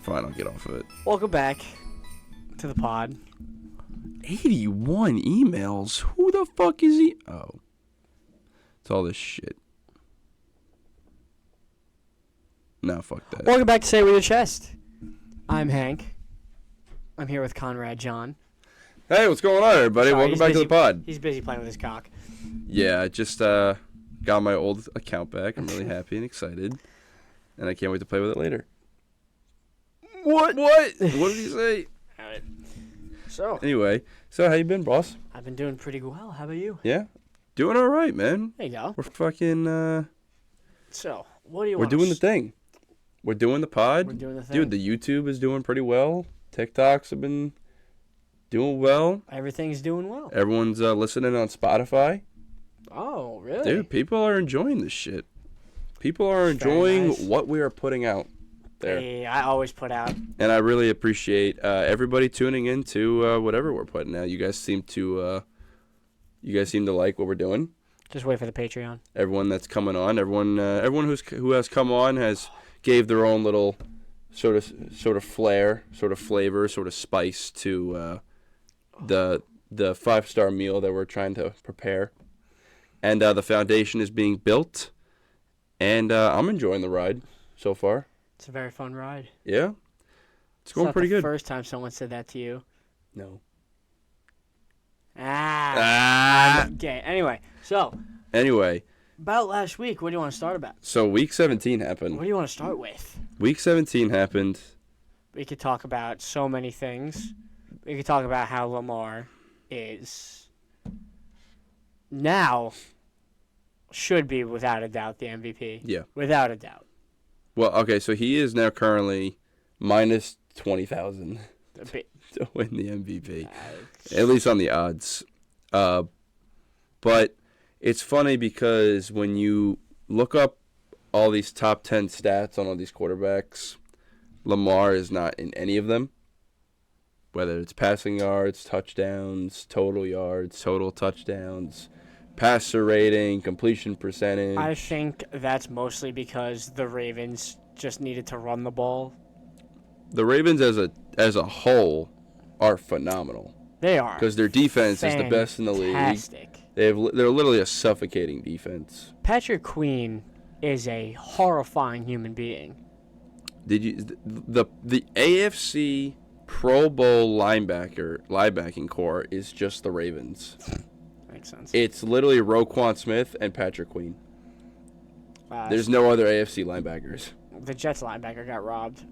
Fine, I'll get off of it. Welcome back to the pod. 81 emails? Who the fuck is he? Oh. It's all this shit. Nah, fuck that. Welcome back to Say It With Your Chest. I'm Hank. I'm here with Conrad John. Hey, what's going on, everybody? Sorry, Welcome back to the pod. He's busy playing with his cock. Yeah, I just got my old account back. I'm really happy and excited. And I can't wait to play with it later. What? What did he say? All right. So, Anyway, so how you been, boss? I've been doing pretty well. How about you? Yeah? Doing all right, man. There you go. We're fucking, So, what do you we're want? doing the thing. We're doing the pod. We're doing the thing. Dude, the YouTube is doing pretty well. TikToks have been doing well. Everything's doing well. Everyone's listening on Spotify. Oh, really? Dude, people are enjoying this shit. People are enjoying nice. what we are putting out there. Hey, I always put out. And I really appreciate everybody tuning in to whatever we're putting out. You guys seem to like what we're doing. Just wait for the Patreon. Everyone that's coming on, everyone who has come on has gave their own little sort of flair, sort of flavor, sort of spice to the 5-star meal that we're trying to prepare. And the foundation is being built, and I'm enjoying the ride so far. It's a very fun ride. Yeah, it's going pretty good. It's not the first time someone said that to you. No. Okay. Anyway, about last week, what do you want to start about? So week 17 happened. What do you want to start with? Week 17 happened. We could talk about so many things. We could talk about how Lamar is now should be, without a doubt, the MVP. Yeah. Without a doubt. Well, okay, so he is now currently minus 20,000 to win the MVP, at least on the odds. But it's funny because when you look up all these top 10 stats on all these quarterbacks, Lamar is not in any of them. Whether it's passing yards, touchdowns, total touchdowns, passer rating, completion percentage. I think that's mostly because the Ravens just needed to run the ball. The Ravens as a whole are phenomenal. They are. Because their defense is the best in the league. Fantastic. They're literally a suffocating defense. Patrick Queen is a horrifying human being. Did you the AFC Pro Bowl linebacking core is just the Ravens. Makes sense. It's literally Roquan Smith and Patrick Queen. There's no other AFC linebackers. The Jets linebacker got robbed.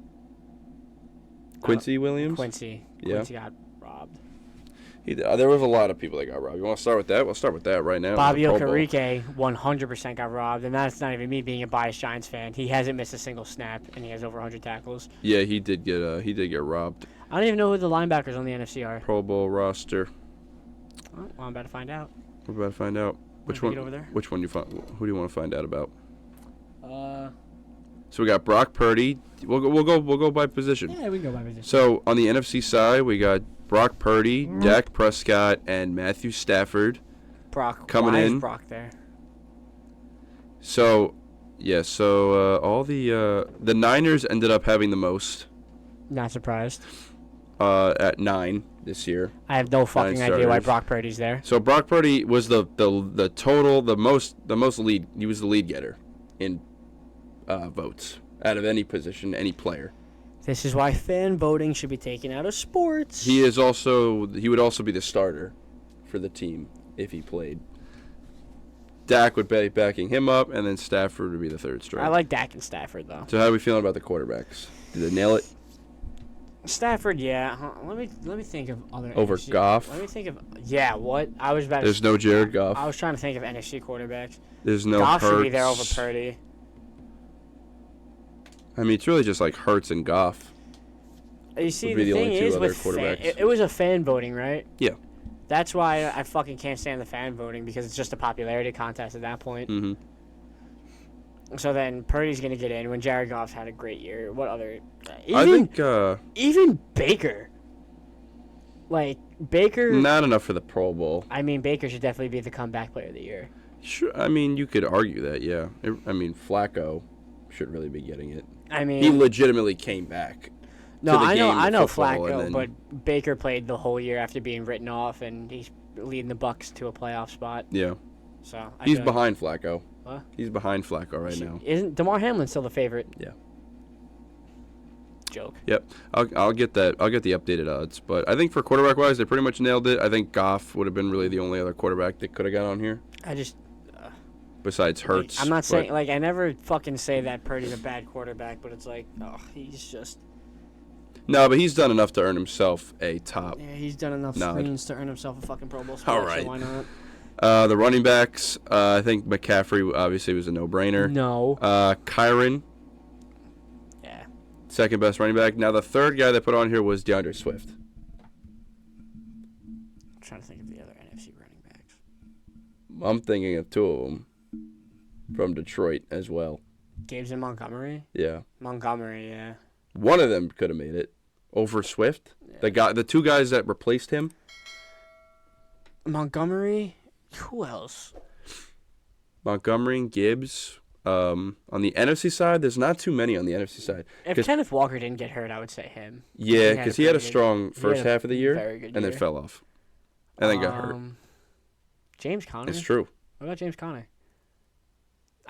Quincy Williams? Quincy got robbed. There was a lot of people that got robbed. You want to start with that? We'll start with that right now. Bobby Okereke 100% got robbed, and that's not even me being a biased Giants fan. He hasn't missed a single snap, and he has over 100 tackles. Yeah, he did get robbed. I don't even know who the linebackers on the NFC are. Pro Bowl roster. Oh, well, I'm about to find out. We're about to find out. Which one? Over there? Which one who do you want to find out about? So we got Brock Purdy. We'll go by position. Yeah, we can go by position. So on the NFC side, we got Brock Purdy, Dak Prescott, and Matthew Stafford. Brock coming why in. Is Brock there? So, yeah. So all the Niners ended up having the most. Not surprised. At 9 this year. I have no fucking idea why Brock Purdy's there. So Brock Purdy was the most lead. He was the lead getter in votes out of any position, any player. This is why fan voting should be taken out of sports. He would also be the starter for the team if he played. Dak would be backing him up, and then Stafford would be the third string. I like Dak and Stafford though. So how are we feeling about the quarterbacks? Did they nail it? Stafford, yeah. Let me think of other over NFC. Goff. Let me think of what I was about. There's no Jared Goff. I was trying to think of NFC quarterbacks. There's no Goff Hurts. should be there over Purdy. I mean, it's really just like Hurts and Goff. You see, the thing is with it was a fan voting, right? Yeah. That's why I fucking can't stand the fan voting because it's just a popularity contest at that point. Mm-hmm. So then Purdy's gonna get in when Jared Goff's had a great year. What other? I think even Baker. Like Baker. Not enough for the Pro Bowl. I mean, Baker should definitely be the comeback player of the year. Sure. I mean, you could argue that. Yeah. I mean, Flacco should really be getting it. I mean, he legitimately came back. No, to the I know, game I of know football, Flacco, and then, but Baker played the whole year after being written off, and he's leading the Bucks to a playoff spot. yeah, So he's feel behind Flacco. What? He's behind Flacco right now. Isn't DeMar Hamlin still the favorite? Yeah. Joke. Yep, I'll get that. I'll get the updated odds, but I think for quarterback wise, they pretty much nailed it. I think Goff would have been really the only other quarterback that could have got on here. I just. Besides Hurts. I'm not saying I never fucking say that Purdy's a bad quarterback, but it's like, he's just. No, but he's done enough to earn himself a top. Yeah, he's done enough screens to earn himself a fucking Pro Bowl spot. All right. So why not? The running backs, I think McCaffrey obviously was a no-brainer. No. Kyron. Yeah. Second best running back. Now the third guy they put on here was DeAndre Swift. I'm trying to think of the other NFC running backs. I'm thinking of two of them from Detroit as well. Gibbs and Montgomery? Yeah. Montgomery, yeah. One of them could have made it over Swift. Yeah. The two guys that replaced him. Montgomery? Who else? Montgomery and Gibbs. On the NFC side, there's not too many on the NFC side. If Kenneth Walker didn't get hurt, I would say him. Yeah, because he had a strong first half of the year and then fell off. And then got hurt. James Conner? It's true. What about James Conner?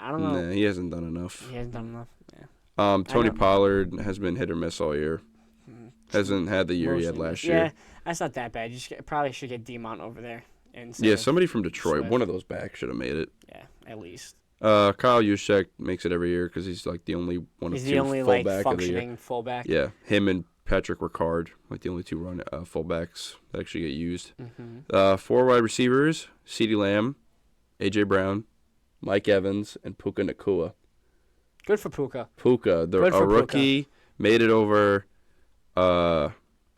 I don't know. Nah, he hasn't done enough. He hasn't done enough. Yeah. Tony Pollard has been hit or miss all year. Hasn't had the year he had last year. Yeah, that's not that bad. You probably should get Demont over there. Yeah, somebody from Detroit. Swift. One of those backs should have made it. Yeah, at least. Kyle Juszczyk makes it every year because he's like the only one of two fullback of the year. Fullback. Yeah, him and Patrick Ricard, like the only two fullbacks that actually get used. Mm-hmm. 4 wide receivers: CeeDee Lamb, AJ Brown, Mike Evans, and Puka Nacua. Good for Puka. Puka, a rookie, made it over.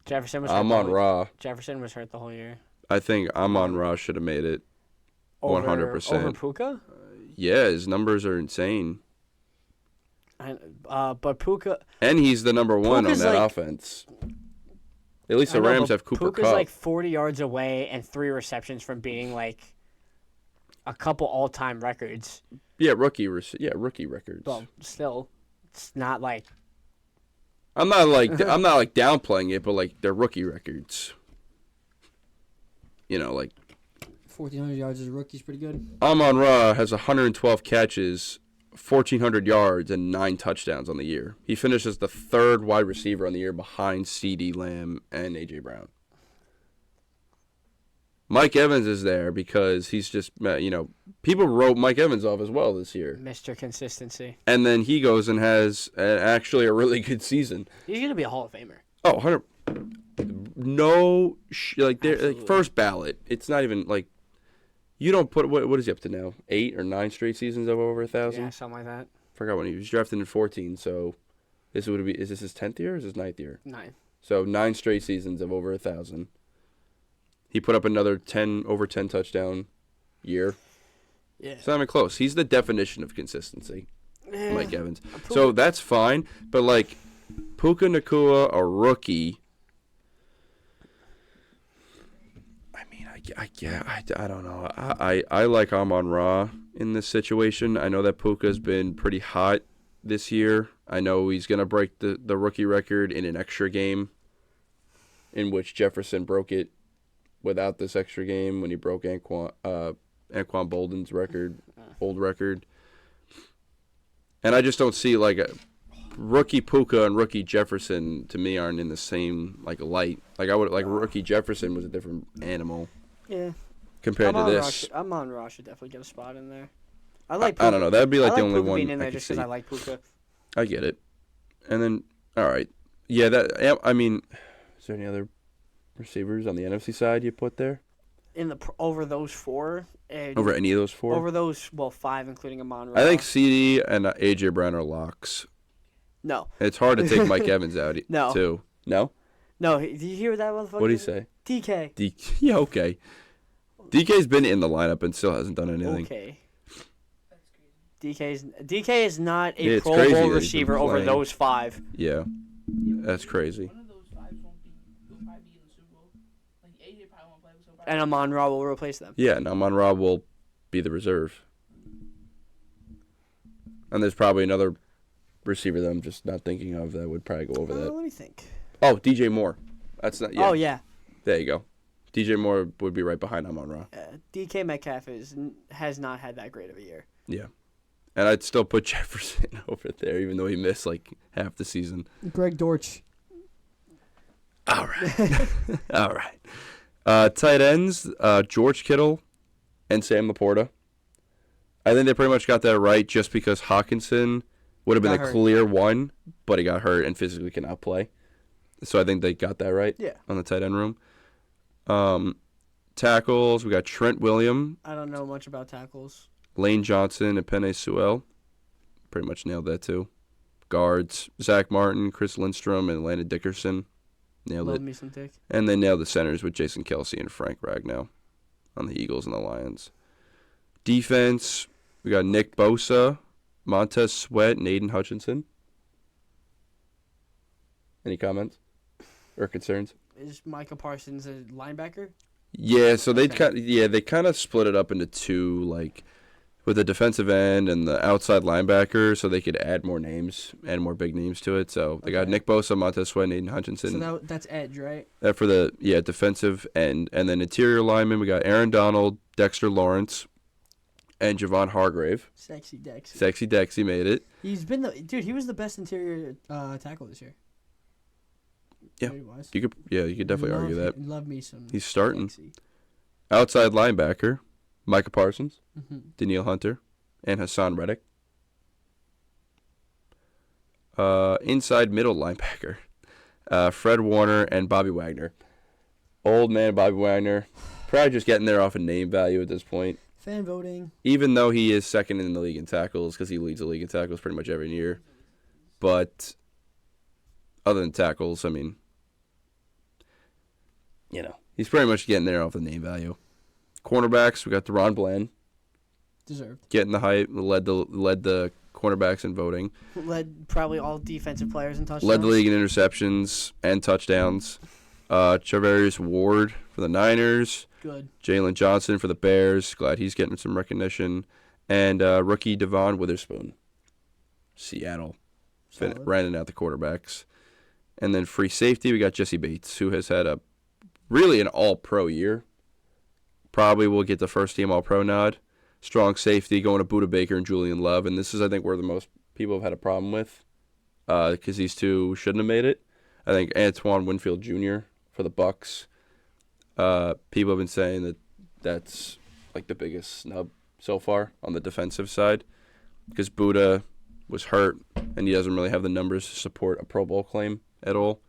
Jefferson was. Amon-Ra. Jefferson was hurt the whole year. I think Amon-Ra should have made it. 100%. Over Puka? Yeah, his numbers are insane. But Puka. And he's the number one Puka's on that offense. At least the Rams have Cooper Puka's Kupp. like 40 yards away and 3 receptions from beating like a couple all-time records. Yeah, rookie records. Well, still, it's not like. I'm not like downplaying it, but like they're rookie records. You know, like 1,400 yards as a rookie is pretty good. Amon-Ra has 112 catches, 1,400 yards, and 9 touchdowns on the year. He finishes the 3rd wide receiver on the year behind CeeDee Lamb and AJ Brown. Mike Evans is there because he's just, people wrote Mike Evans off as well this year. Mr. Consistency. And then he goes and has actually a really good season. He's going to be a Hall of Famer. Oh, 100. No, like first ballot. It's not even like, you don't put, what is he up to now? 8 or 9 straight seasons of over 1,000? Yeah, something like that. Forgot when he was drafted in 2014, so is this his 10th year or is his 9th year? 9. So 9 straight seasons of over 1,000. He put up another over 10 touchdown year. Yeah. It's not even close. He's the definition of consistency, Yeah. Mike Evans. So that's fine, but like Puka Nacua, a rookie. I mean, I don't know. I like Amon-Ra in this situation. I know that Puka's been pretty hot this year. I know he's gonna break the rookie record in an extra game, in which Jefferson broke it without this extra game when he broke Anquan Bolden's old record. And I just don't see like a rookie Puka and rookie Jefferson to me aren't in the same like light. Like I would like rookie Jefferson was a different animal. Yeah. Compared to this. Amon-Ra should definitely get a spot in there. I like Puka. I don't know. That'd be like the only Puka one being in there I just could because see. I like Puka. I get it. And then all right. Yeah, I mean, is there any other receivers on the NFC side you put there? Over those 4? Over any of those 4? Over those, 5, including Amon-Ra. I think CeeDee and AJ Brown are locks. No. It's hard to take Mike Evans out No. too. No? No, did you hear that motherfucker? What did he say? DK. Yeah, okay. DK's been in the lineup and still hasn't done anything. Okay. DK is not a it's Pro crazy Bowl that he's been receiver over playing. those 5. Yeah. That's crazy. One of those 5 will probably be in the Super Bowl. Like AJ probably won't play, so probably. And Amon-Ra will replace them. Yeah, and Amon-Ra will be the reserve. And there's probably another receiver that I'm just not thinking of that would probably go over that. Let me think. Oh, DJ Moore. That's not. Yeah. Oh, yeah. There you go. DJ Moore would be right behind Amon-Ra. DK Metcalf has not had that great of a year. Yeah. And I'd still put Jefferson over there, even though he missed like half the season. Greg Dortch. All right. All right. Tight ends, George Kittle and Sam Laporta. I think they pretty much got that right just because Hawkinson would have been the clear one, but he got hurt and physically cannot play. So I think they got that right on the tight end room. Tackles, we got Trent Williams. I don't know much about tackles. Lane Johnson and Penei Sewell. Pretty much nailed that too. Guards, Zach Martin, Chris Lindstrom, and Landon Dickerson. Nailed it. Love me some Dick. And they nailed the centers with Jason Kelsey and Frank Ragnow on the Eagles and the Lions. Defense, we got Nick Bosa, Montez Sweat, and Aiden Hutchinson. Any comments or concerns? Is Micah Parsons a linebacker? Yeah, so they kind of split it up into two, like with the defensive end and the outside linebacker, so they could add more names, add more big names to it. So they got Nick Bosa, Montez Sweat, and Aiden Hutchinson. So that's edge, right? For the defensive end, and then interior linemen, we got Aaron Donald, Dexter Lawrence, and Javon Hargrave. Sexy Dexy. Sexy Dexy made it. He's been he was the best interior tackle this year. Yeah, you could definitely argue that. Love me some. He's starting. Dexy. Outside linebacker, Micah Parsons, Daniil Hunter, and Hassan Reddick. Inside middle linebacker, Fred Warner and Bobby Wagner. Old man Bobby Wagner, probably just getting there off of name value at this point. Fan voting. Even though he is second in the league in tackles, because he leads the league in tackles pretty much every year. But other than tackles, I mean, he's pretty much getting there off the name value. Cornerbacks, we got Deron Bland. Deserved. Getting the hype, led the cornerbacks in voting. Led probably all defensive players in touchdowns. Led the league in interceptions and touchdowns. Charvarius Ward for the Niners. Good. Jalen Johnson for the Bears. Glad he's getting some recognition. And rookie Devon Witherspoon. Seattle. Rounding out the quarterbacks. And then free safety, we got Jesse Bates, who has had really an all-pro year. Probably will get the first-team all-pro nod. Strong safety going to Budda Baker and Julian Love. And this is, I think, where the most people have had a problem with because these two shouldn't have made it. I think Antoine Winfield Jr. for the Bucks. People have been saying that that's like the biggest snub so far on the defensive side because Budda was hurt and he doesn't really have the numbers to support a Pro Bowl claim at all.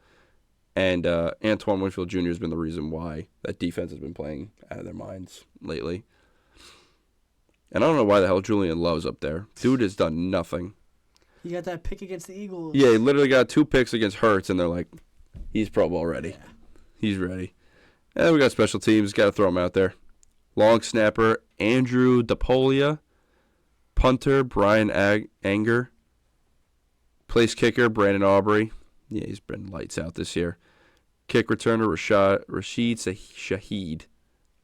And Antoine Winfield Jr. has been the reason why that defense has been playing out of their minds lately. And I don't know why the hell Julian Love's up there. Dude has done nothing. He got that pick against the Eagles. Yeah, he literally got 2 picks against Hurts, and they're like, he's Pro Bowl ready. Yeah. He's ready. And we got special teams. Got to throw him out there. Long snapper, Andrew DePolia. Punter, Brian Anger. Place kicker, Brandon Aubrey. Yeah, he's been lights out this year. Kick returner, Rashid Shaheed.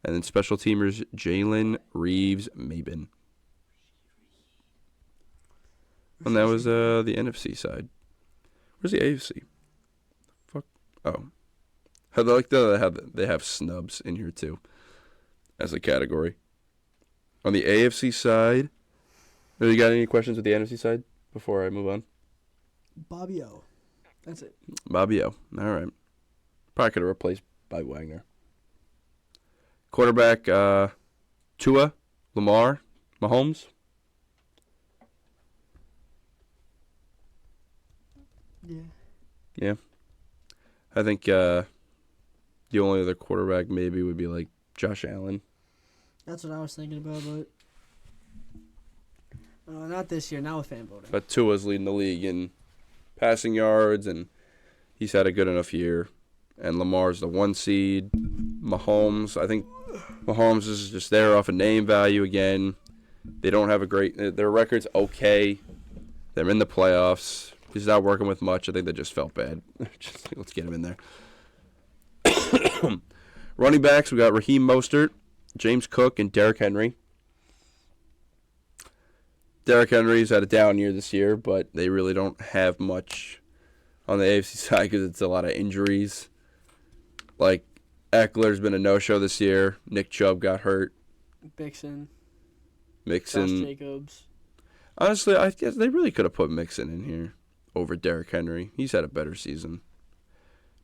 And then special teamers, Jalen Reeves Mabin. And that was the NFC side. Where's the AFC? Fuck. Oh. I like that they have snubs in here too as a category. On the AFC side, you got any questions with the NFC side before I move on? Bobby O. That's it. Bobby O. All right. Probably could have replaced by Wagner. Quarterback, Tua, Lamar, Mahomes. Yeah. Yeah. I think the only other quarterback maybe would be like Josh Allen. That's what I was thinking about, but not this year, not with fan voting. But Tua's leading the league in passing yards, and he's had a good enough year. And Lamar's the 1 seed. Mahomes, I think Mahomes is just there off of name value again. They don't have their record's okay. They're in the playoffs. He's not working with much. I think they just felt bad. Let's get him in there. Running backs, we got Raheem Mostert, James Cook, and Derrick Henry. Derrick Henry's had a down year this year, but they really don't have much on the AFC side because it's a lot of injuries. Like, Eckler's been a no-show this year. Nick Chubb got hurt. Mixon. Mixon. Josh Jacobs. Honestly, I guess they really could have put Mixon in here over Derrick Henry. He's had a better season.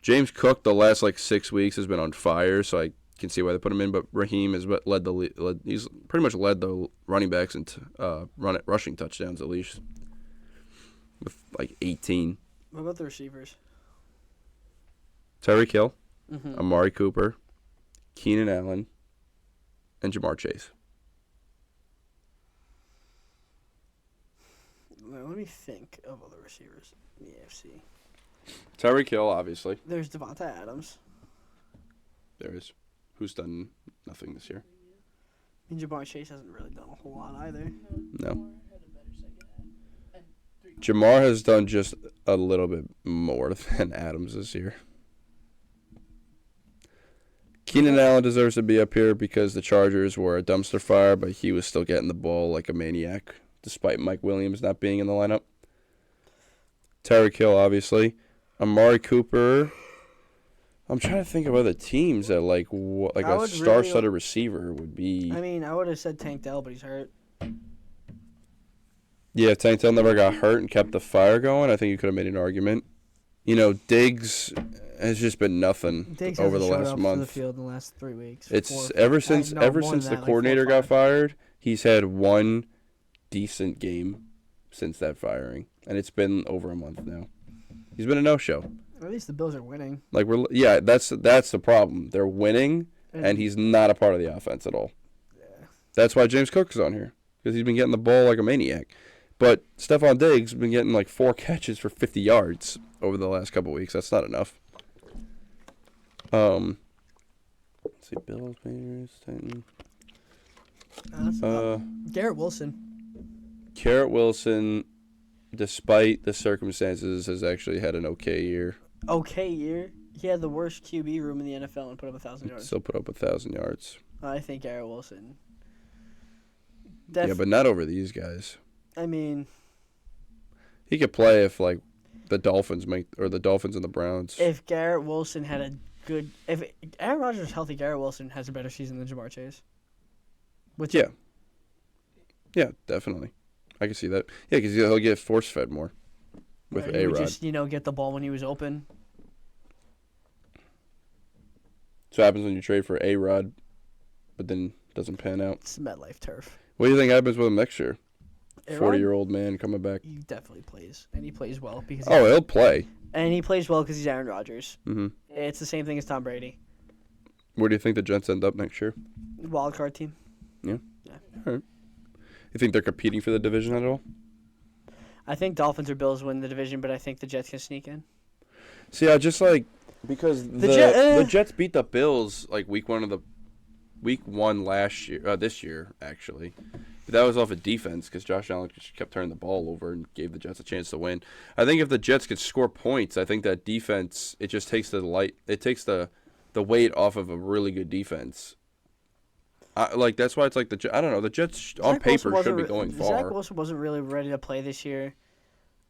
James Cook, the last 6 weeks, has been on fire, so I can see why they put him in. But Raheem has he's pretty much led the running backs into rushing touchdowns at least with 18. What about the receivers? Tyreek Hill, Mm-hmm. Amari Cooper, Keenan Allen, and Jamar Chase. Let me think of other receivers in the AFC. Tyreek Hill, obviously. There's Devonta Adams. There is. Who's done nothing this year. And Jamar Chase hasn't really done a whole lot either. No. Jamar had a better second half. And 3 Jamar has done just a little bit more than Adams this year. Keenan Allen deserves to be up here because the Chargers were a dumpster fire, but he was still getting the ball like a maniac, despite Mike Williams not being in the lineup. Tyreek Hill, obviously. Amari Cooper. I'm trying to think of other teams that a star-studded receiver would be. I mean, I would have said Tank Dell, but he's hurt. Yeah, if Tank Dell never got hurt and kept the fire going, I think you could have made an argument. Diggs has just been nothing Diggs over the hasn't last showed up month. to the field in the last 3 weeks. It's ever since the coordinator got fired, he's had one decent game since that firing, and it's been over a month now. He's been a no-show. At least the Bills are winning. That's the problem. They're winning, and he's not a part of the offense at all. Yeah. That's why James Cook is on here, because he's been getting the ball like a maniac. But Stephon Diggs has been getting 4 catches for 50 yards over the last couple weeks. That's not enough. Let's see, Bills, Patriots, Titans. Garrett Wilson. Garrett Wilson, despite the circumstances, has actually had an okay year. Okay year. He had the worst QB room in the NFL and put up 1,000 yards. Still put up 1,000 yards. I think Garrett Wilson. Yeah, but not over these guys. I mean, he could play if the Dolphins and the Browns. if Garrett Wilson had a good, if Aaron Rodgers is healthy, Garrett Wilson has a better season than Jamar Chase. Yeah, definitely. I can see that. Yeah, because he'll get force-fed more with He would A-Rod. just get the ball when he was open. So what happens when you trade for A-Rod, but then doesn't pan out. It's MetLife turf. What do you think happens with him next year? A-Rod? 40-year-old man coming back. He definitely plays, and he plays well because. He'll play. And he plays well because he's Aaron Rodgers. Mm-hmm. It's the same thing as Tom Brady. Where do you think the Jets end up next year? Wild card team. Yeah. All right. You think they're competing for the division at all? I think Dolphins or Bills win the division, but I think the Jets can sneak in. See, I just because the Jets beat the Bills week one last year, this year actually. But that was off of defense because Josh Allen just kept turning the ball over and gave the Jets a chance to win. I think if the Jets could score points, I think that defense it takes the weight off of a really good defense. That's why it's I don't know, the Jets on paper should be going far. Zach Wilson wasn't really ready to play this year,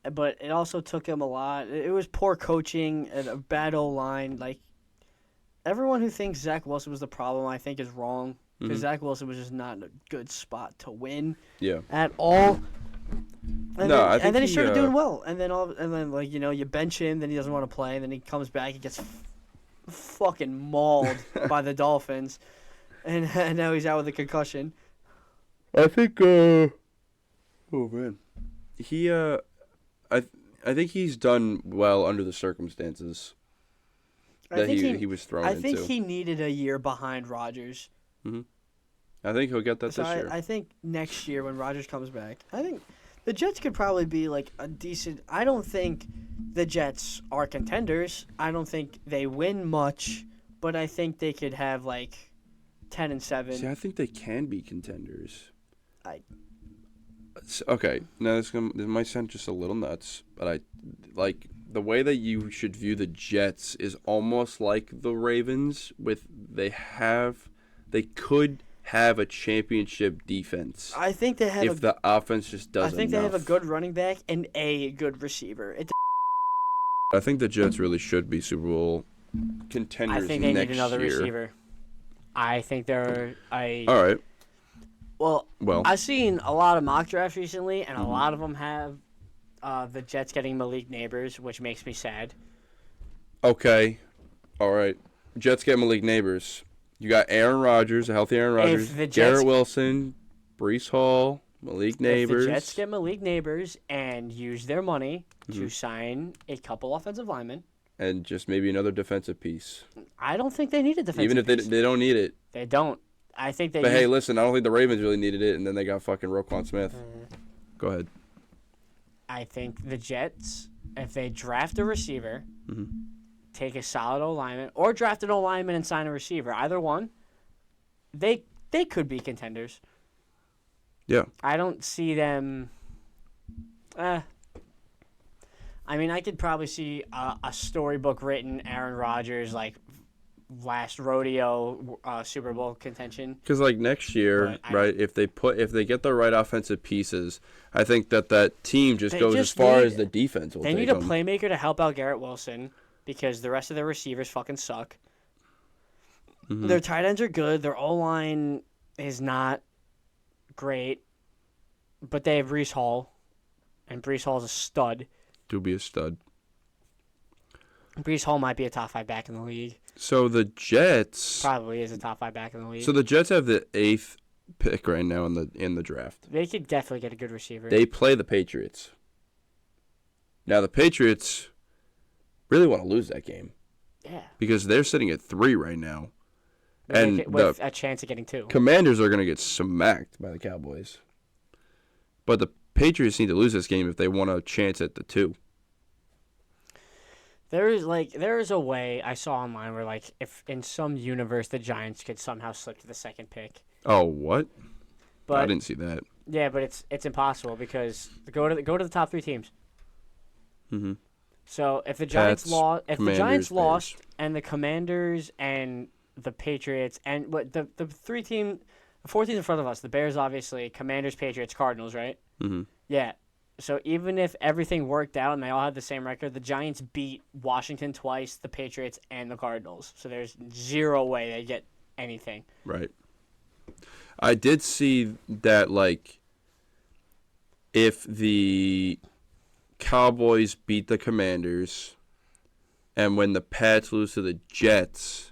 but it also took him a lot. It was poor coaching and a bad O-line. Everyone who thinks Zach Wilson was the problem, I think, is wrong. Because Zach Wilson was just not in a good spot to win at all. And then he started doing well. And then you bench him, then he doesn't want to play, and then he comes back, he gets fucking mauled by the Dolphins. And now he's out with a concussion. I think oh man. I think he's done well under the circumstances that he was thrown into. I think he needed a year behind Rodgers. Mm-hmm. I think he'll get that this year. I think next year when Rodgers comes back, I think the Jets could probably be a decent. I don't think the Jets are contenders. I don't think they win much, but I think they could have 10-7. See, I think they can be contenders. I Okay, now this might sound just a little nuts, but I like the way that you should view the Jets is almost like the Ravens. They could have a championship defense. I think they have. If the offense just I doesn't. think they have a good running back and a good receiver. I think the Jets really should be Super Bowl contenders next year. I think they need another receiver. I think they're All right. Well, Well, I've seen a lot of mock drafts recently, and a lot of them have the Jets getting Malik Neighbors, which makes me sad. Okay. All right. Jets get Malik Neighbors. You got Aaron Rodgers, a healthy Aaron Rodgers, Garrett Wilson, Breece Hall, Malik Neighbors. If the Jets get Malik Neighbors and use their money to sign a couple offensive linemen. And just maybe another defensive piece. I don't think they need a defensive Even if piece. they don't need it. They don't. I think they But hey, listen, I don't think the Ravens really needed it, and then they got fucking Roquan Smith. Go ahead. I think the Jets, if they draft a receiver, take a solid O-lineman, or draft an O-lineman and sign a receiver, either one, they could be contenders. Yeah. I don't see them. I mean, I could probably see a storybook written Aaron Rodgers like last rodeo Super Bowl contention. Because like next year, right? If they get the right offensive pieces, I think that team just goes as far as the defense will. They need a playmaker to help out Garrett Wilson because the rest of their receivers fucking suck. Their tight ends are good. Their O-line is not great, but they have Breece Hall, and Breece Hall is a stud. Do be a stud. Breece Hall might be a top 5 back in the league. So the Jets Probably is a top 5 back in the league. So the Jets have the 8th pick right now in the draft. They could definitely get a good receiver. They play the Patriots. Now the Patriots really want to lose that game. Yeah. Because they're sitting at 3 right now. And with a chance of getting 2. Commanders are going to get smacked by the Cowboys. But the Patriots need to lose this game if they want a chance at the 2. There is a way I saw online where like if in some universe the Giants could somehow slip to the 2nd pick. Oh, what? But I didn't see that. Yeah, but it's impossible because go to the top 3 teams. Mm-hmm. So if the Giants lost, Bears. and the Commanders and the Patriots and the 4 teams in front of us, the Bears obviously, Commanders, Patriots, Cardinals, right? Mm-hmm. Yeah. So even if everything worked out and they all had the same record, the Giants beat Washington twice, the Patriots, and the Cardinals. So there's zero way they get anything. Right. I did see that, like, if the Cowboys beat the Commanders and when the Pats lose to the Jets,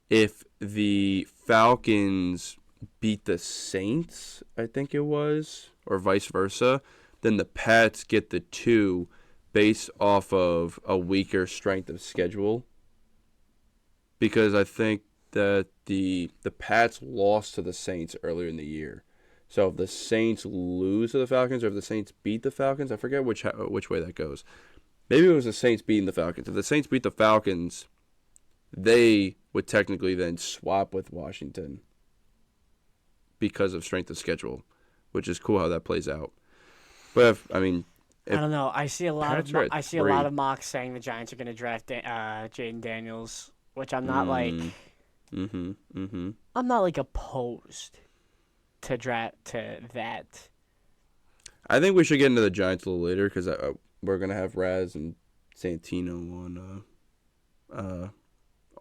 if the Falcons beat the Saints, I think it was, or vice versa, then the Pats get the 2 based off of a weaker strength of schedule. Because I think that the Pats lost to the Saints earlier in the year. So if the Saints lose to the Falcons or if the Saints beat the Falcons, I forget which way that goes. Maybe it was the Saints beating the Falcons. If the Saints beat the Falcons, they would technically then swap with Washington because of strength of schedule, which is cool how that plays out. But I don't know. I see a lot of mocks saying the Giants are going to draft Jaden Daniels, which I'm not I'm not like opposed to draft to that. I think we should get into the Giants a little later because we're gonna have Raz and Santino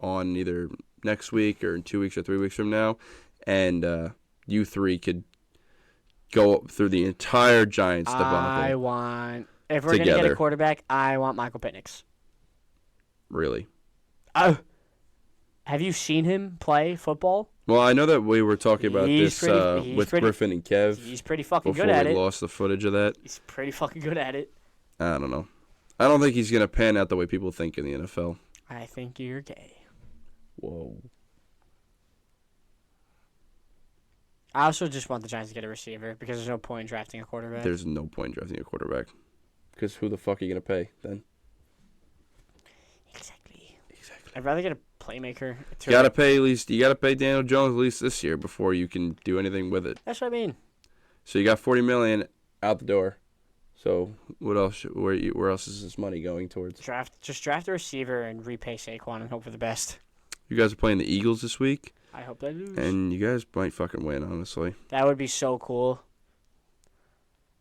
on either next week or in 2 weeks or 3 weeks from now, and you three could go through the entire Giants debacle. If we're gonna get a quarterback, I want Michael Penix. Really? Have you seen him play football? Well, I know that we were talking about with Griffin and Kev. He's pretty fucking good at it. Before we lost the footage of that. He's pretty fucking good at it. I don't know. I don't think he's going to pan out the way people think in the NFL. I think you're gay. Whoa. I also just want the Giants to get a receiver because there's no point in drafting a quarterback. There's no point in drafting a quarterback. Because who the fuck are you going to pay then? Exactly. I'd rather get a playmaker. You got to pay Daniel Jones at least this year before you can do anything with it. That's what I mean. So you got $40 million out the door. So what else? Where else is this money going towards? Just draft a receiver and repay Saquon and hope for the best. You guys are playing the Eagles this week. I hope they lose. And you guys might fucking win, honestly. That would be so cool.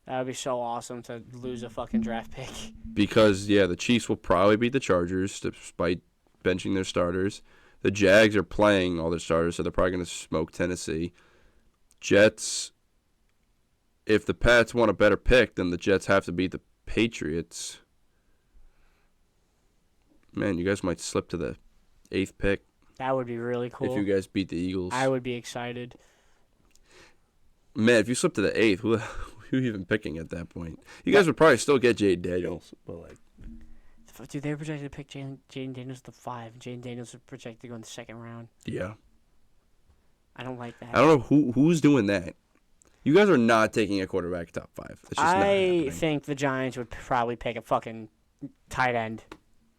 That would be so awesome to lose a fucking draft pick. Because, yeah, the Chiefs will probably beat the Chargers despite benching their starters. The Jags are playing all their starters, so they're probably going to smoke Tennessee. Jets, if the Pats want a better pick, then the Jets have to beat the Patriots. Man, you guys might slip to the 8th pick. That would be really cool. If you guys beat the Eagles. I would be excited. Man, if you slip to the 8th, who are you even picking at that point? You guys would probably still get Jaden Daniels. But Dude, they were projected to pick Jaden Daniels at the 5. Jaden Daniels was projected to go in the 2nd round. yeah. I don't like that. I don't know who's doing that. You guys are not taking a quarterback top 5. It's just not happening. think the Giants would probably pick a fucking tight end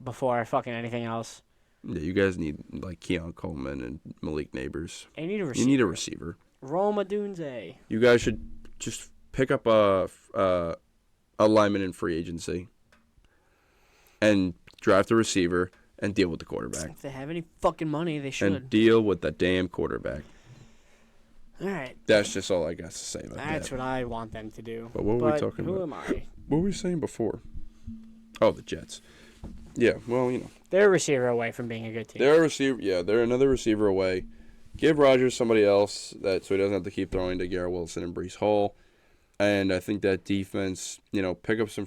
before fucking anything else. Yeah, you guys need like Keon Coleman and Malik Neighbors. They need a receiver. You need a receiver. Roma Dunze. You guys should just pick up a lineman in free agency and draft a receiver and deal with the quarterback. If they have any fucking money, they should. And deal with the damn quarterback. All right. That's just all I got to say about that. That's what I want them to do. But what were we talking about? Who am I? What were we saying before? Oh, the Jets. Yeah, well, They're a receiver away from being a good team. They're a receiver. Yeah, they're another receiver away. Give Rodgers somebody else so he doesn't have to keep throwing to Garrett Wilson and Breece Hall. And I think that defense, pick up some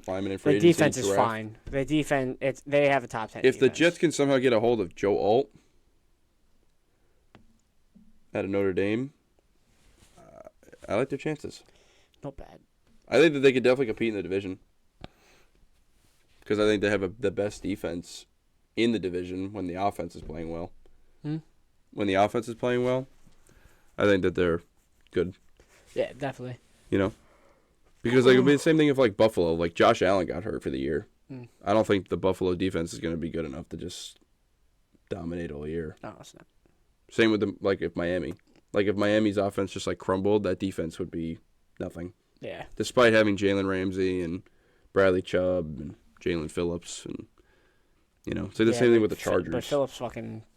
linemen in free agency. The defense is fine. The defense, they have a top 10 If the defense. Jets can somehow get a hold of Joe Alt out of Notre Dame, I like their chances. Not bad. I think that they could definitely compete in the division because I think they have the best defense in the division when the offense is playing well. When the offense is playing well, I think that they're good. Yeah, definitely. Because it'd be the same thing if like Buffalo, like Josh Allen got hurt for the year. I don't think the Buffalo defense is going to be good enough to just dominate all year. No, it's not. Same with if Miami's offense just like crumbled, that defense would be nothing. Yeah. Despite having Jalen Ramsey and Bradley Chubb and Jalen Phillips and say the same thing with the Chargers. But Phillips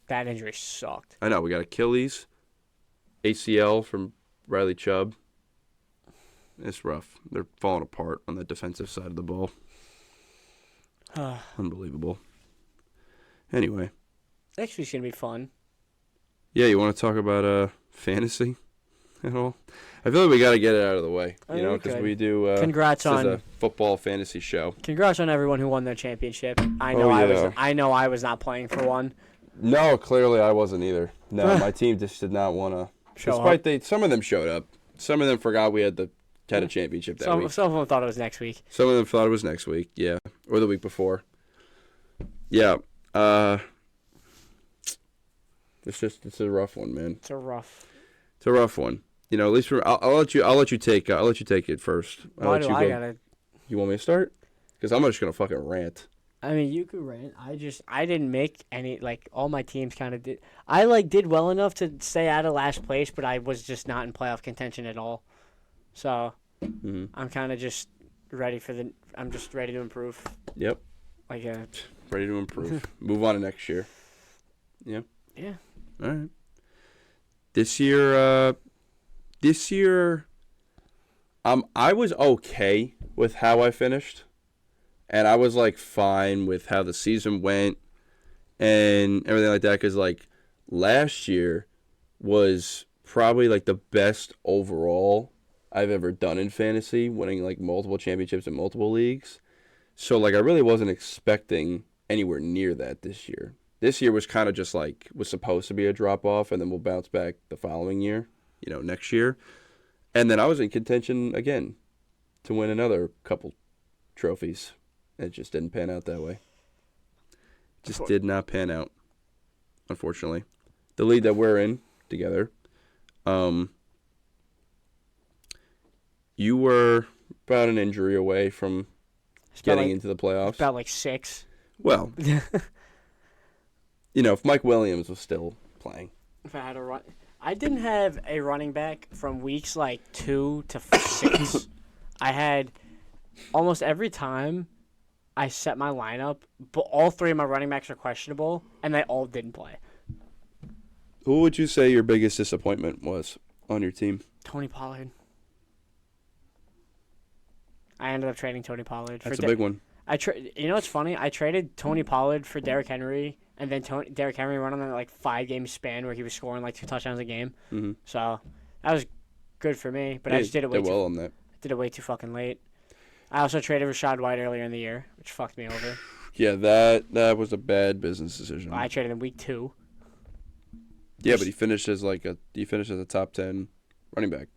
that injury sucked. I know, we got Achilles, ACL from Bradley Chubb. It's rough. They're falling apart on the defensive side of the ball. Unbelievable. Anyway. Next week's going to be fun. Yeah, you want to talk about fantasy at all? I feel like we got to get it out of the way, because we do. Congrats on a football fantasy show. Congrats on everyone who won their championship. I know I was not playing for one. No, clearly I wasn't either. No, my team just did not want to. Some of them showed up. Some of them forgot we had a championship that week. Some of them thought it was next week. Some of them thought it was next week, yeah, or the week before. Yeah, it's a rough one, man. It's a rough one. At least I'll let you take it first. Why do I gotta? You want me to start? Because I'm just gonna fucking rant. I mean, you could rant. I didn't make any, all my teams kind of did. I, did well enough to stay out of last place, but I was just not in playoff contention at all. So, I'm kind of just ready I'm just ready to improve. Yep. Ready to improve. Move on to next year. Yeah? Yeah. All right. This year, I was okay with how I finished. And I was, fine with how the season went and everything like that. Because, last year was probably, the best overall I've ever done in fantasy, winning, multiple championships in multiple leagues. So, I really wasn't expecting anywhere near that this year. This year was kind of just, was supposed to be a drop-off, and then we'll bounce back the following year, next year. And then I was in contention again to win another couple trophies. It just didn't pan out that way. Just did not pan out, unfortunately. The league that we're in together, you were about an injury away from getting into the playoffs. About 6. Well, if Mike Williams was still playing. If I had a run, I didn't have a running back from weeks 2 to 6. I had almost every time I set my lineup, but all 3 of my running backs are questionable, and they all didn't play. Who would you say your biggest disappointment was on your team? Tony Pollard. I ended up trading Tony Pollard. That's a big one. You know what's funny? I traded Tony Pollard for Derrick Henry, and then Derrick Henry went on that like 5-game span where he was scoring like 2 touchdowns a game. Mm-hmm. So that was good for me, but I just did it way too well on that. Did it way too fucking late. I also traded Rashad White earlier in the year, which fucked me over. Yeah, that was a bad business decision. I traded him week 2. Yeah, but he finished as a top 10 running back.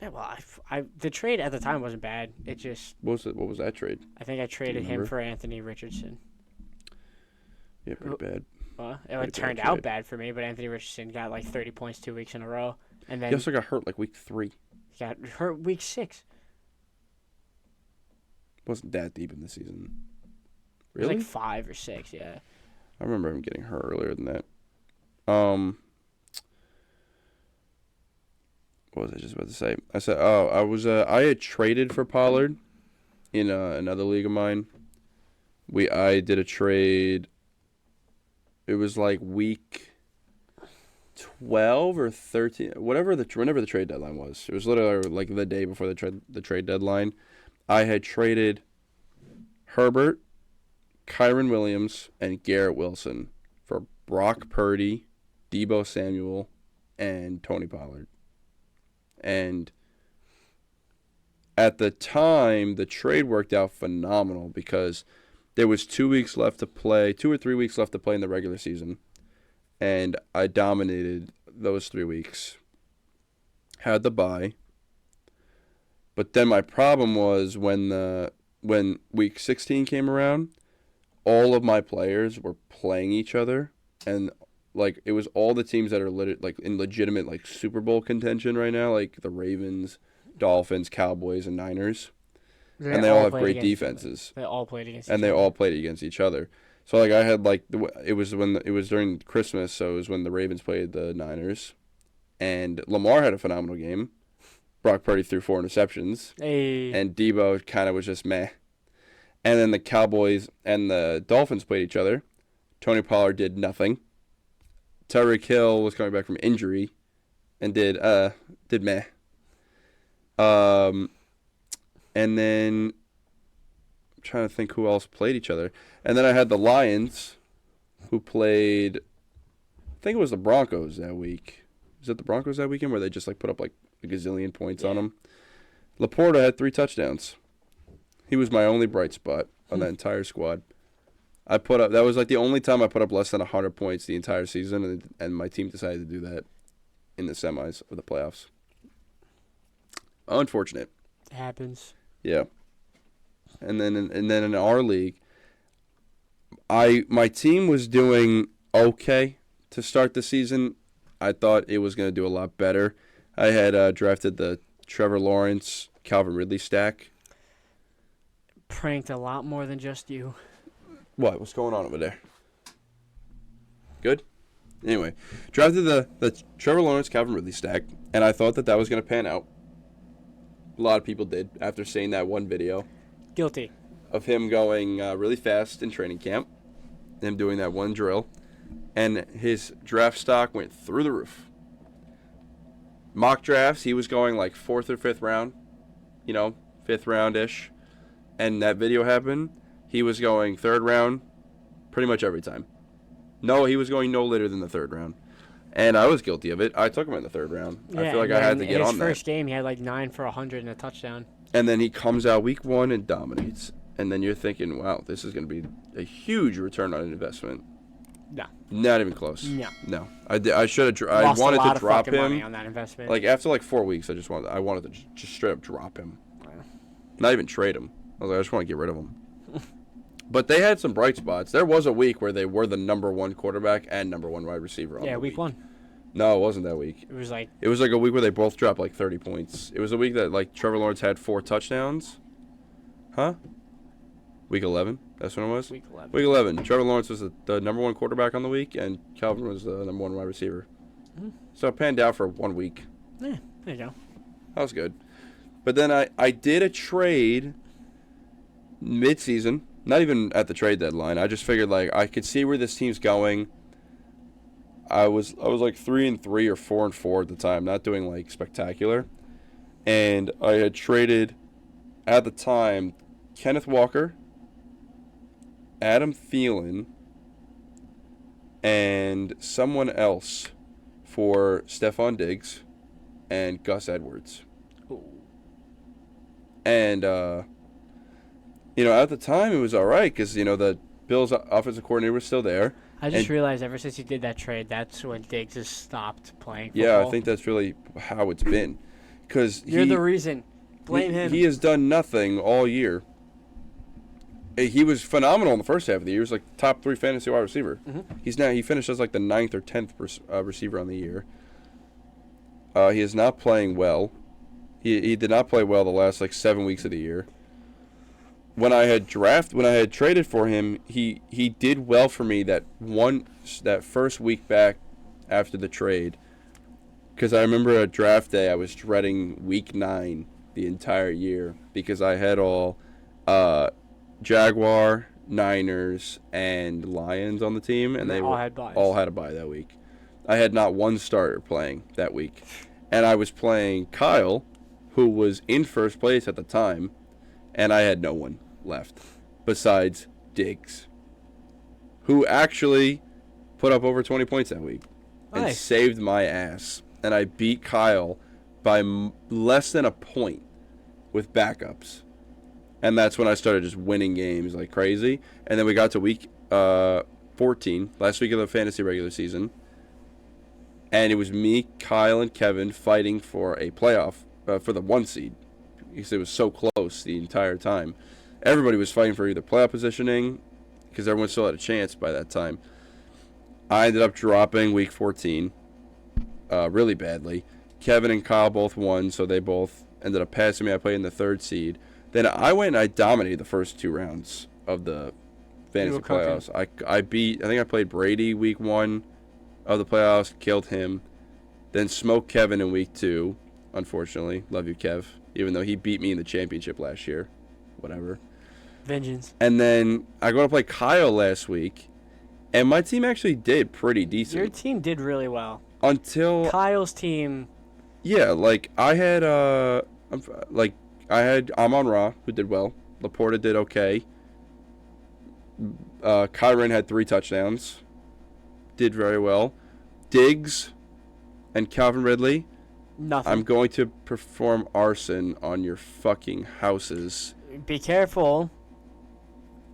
Yeah, well, the trade at the time wasn't bad. It just What was that trade? I think I traded him for Anthony Richardson. Yeah, pretty bad. Well, it turned out bad for me, but Anthony Richardson got like 30 points 2 weeks in a row, and then He also got hurt like week 3. He got hurt week 6. Wasn't that deep in the season. It was Really? like 5 or 6, yeah. I remember him getting hurt earlier than that. What was I just about to say? I said, I had traded for Pollard in another league of mine. I did a trade. It was like week 12 or 13, whenever the trade deadline was. It was literally like the day before the trade deadline. I had traded Herbert, Kyron Williams, and Garrett Wilson for Brock Purdy, Deebo Samuel, and Tony Pollard. And at the time, the trade worked out phenomenal because there was 2 weeks left to play, 2 or 3 weeks left to play in the regular season. And I dominated those 3 weeks. Had the bye. But then my problem was when week 16 came around, all of my players were playing each other, and like it was all the teams that are in legitimate like Super Bowl contention right now, like the Ravens, Dolphins, Cowboys, and Niners. And they all have great defenses. They all played against each other. And they all played against each other. So like I had like it was during Christmas, so it was when the Ravens played the Niners, and Lamar had a phenomenal game. Brock Purdy threw 4 interceptions. Hey. And Deebo kind of was just meh. And then the Cowboys and the Dolphins played each other. Tony Pollard did nothing. Tyreek Hill was coming back from injury and did meh. And then I'm trying to think who else played each other. And then I had the Lions who played, I think it was the Broncos that week. Was it the Broncos that weekend where they just like put up like a gazillion points on them? Laporta had 3 touchdowns. He was my only bright spot on that entire squad. That was like the only time I put up less than 100 points the entire season, and my team decided to do that in the semis of the playoffs. Unfortunate. It happens. Yeah. And then in our league, my team was doing okay to start the season. I thought it was going to do a lot better. I had drafted the Trevor Lawrence, Calvin Ridley stack. Pranked a lot more than just you. What? What's going on over there? Good? Anyway, drafted the Trevor Lawrence, Calvin Ridley stack, and I thought that was going to pan out. A lot of people did after seeing that one video. Guilty. Of him going really fast in training camp, him doing that one drill, and his draft stock went through the roof. Mock drafts, he was going like 4th or 5th round, 5th round-ish, and that video happened, he was going 3rd round pretty much every time. No, he was going no later than the 3rd round. And I was guilty of it. I took him in the 3rd round. Yeah, I feel like I had to get on that. His first game, he had like 9 for 100 and a touchdown. And then he comes out week 1 and dominates. And then you're thinking, wow, this is going to be a huge return on investment. No. Not even close. No. I should have. I wanted to drop him. Money on that investment. Like after like 4 weeks, I wanted to just straight up drop him. Wow. Not even trade him. I was like, I just want to get rid of him. But they had some bright spots. There was a week where they were the number 1 quarterback and number 1 wide receiver. Yeah, week 1. No, it wasn't that week. It was like a week where they both dropped like 30 points. It was a week that like Trevor Lawrence had 4 touchdowns. Huh? Week 11? That's when it was? Week 11. Week 11. Trevor Lawrence was the number 1 quarterback on the week, and Calvin was the number 1 wide receiver. Mm-hmm. So it panned out for 1 week. Yeah, there you go. That was good. But then I did a trade mid-season, not even at the trade deadline. I just figured like I could see where this team's going. I was like 3-3 or 4-4 at the time, not doing like spectacular. And I had traded at the time Kenneth Walker, Adam Thielen, and someone else for Stephon Diggs and Gus Edwards. And at the time it was all right because the Bills' offensive coordinator was still there. I just realized ever since you did that trade, that's when Diggs has stopped playing football. Yeah, I think that's really how it's been. Because you're the reason. Blame him. He has done nothing all year. He was phenomenal in the first half of the year. He was like top 3 fantasy wide receiver. Mm-hmm. He finished as like the 9th or 10th receiver on the year. He is not playing well. He did not play well the last like 7 weeks of the year. When I had traded for him, he did well for me that first week back after the trade. Because I remember at draft day I was dreading week 9 the entire year because I had all Jaguar, Niners, and Lions on the team, and they all had buys. All had a bye that week. I had not one starter playing that week, and I was playing Kyle, who was in first place at the time, and I had no one left besides Diggs, who actually put up over 20 points that week and saved my ass. And I beat Kyle by less than a point with backups. And that's when I started just winning games like crazy. And then we got to week 14, last week of the fantasy regular season. And it was me, Kyle, and Kevin fighting for a playoff, for the 1 seed. Because it was so close the entire time. Everybody was fighting for either playoff positioning, because everyone still had a chance by that time. I ended up dropping week 14 really badly. Kevin and Kyle both won, so they both ended up passing me. I played in the 3rd seed. Then I went and I dominated the first 2 rounds of the fantasy playoffs. I think I played Brady week 1 of the playoffs, killed him. Then smoked Kevin in week 2, unfortunately. Love you, Kev. Even though he beat me in the championship last year. Whatever. Vengeance. And then I go to play Kyle last week, and my team actually did pretty decent. Your team did really well. Until Kyle's team. Yeah, like I had Amon-Ra, who did well. Laporta did okay. Kyron had 3 touchdowns. Did very well. Diggs and Calvin Ridley. Nothing. I'm going to perform arson on your fucking houses. Be careful.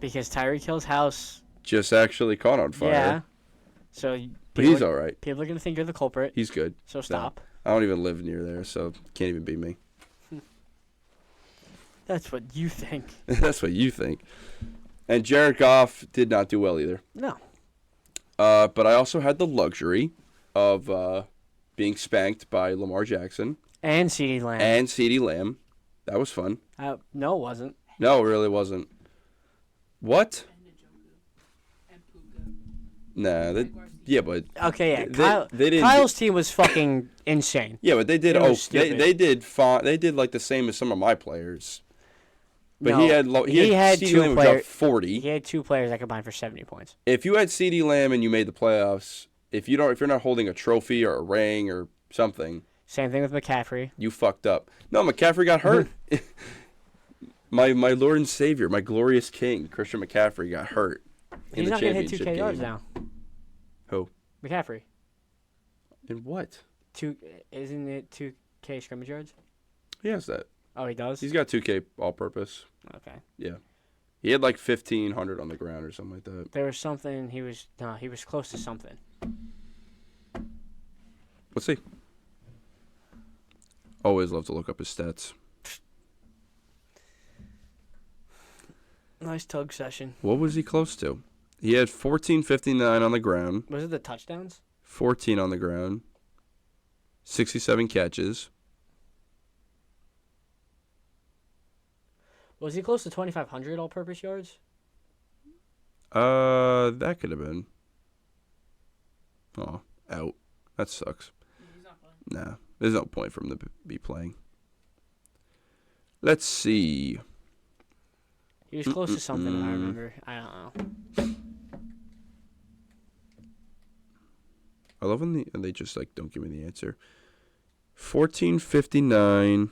Because Tyreek Hill's house Just actually caught on fire. Yeah. So but he's all right. People are going to think you're the culprit. He's good. So stop. No, I don't even live near there, so can't even be me. That's what you think. That's what you think. And Jared Goff did not do well either. No. But I also had the luxury of being spanked by Lamar Jackson. And CeeDee Lamb. That was fun. No, it wasn't. No, it really wasn't. What? Nah, but okay, yeah. Kyle's team was fucking insane. Yeah, but they did. They did fine. They did like the same as some of my players. But no, he had CeeDee Lamb was up 40. He had 2 players that combined for 70 points. If you had CeeDee Lamb and you made the playoffs, if you're not holding a trophy or a ring or something. Same thing with McCaffrey. You fucked up. No, McCaffrey got hurt. my Lord and Savior, my glorious King, Christian McCaffrey got hurt. He's not going to hit 2K yards now. Who? McCaffrey. In what? Isn't it 2K scrimmage yards? He has that. Oh, he does? He's got 2K all-purpose. Okay. Yeah. He had like 1,500 on the ground or something like that. There was something he was close to something. Let's see. Always love to look up his stats. Nice tug session. What was he close to? He had 1459 on the ground. Was it the touchdowns? 14 on the ground. 67 catches. Was he close to 2,500 all-purpose yards? That could have been. Oh, out. That sucks. He's not playing. Nah, there's no point for him to be playing. Let's see. He was close to something, I remember. I don't know. I love when they just like don't give me the answer. 1459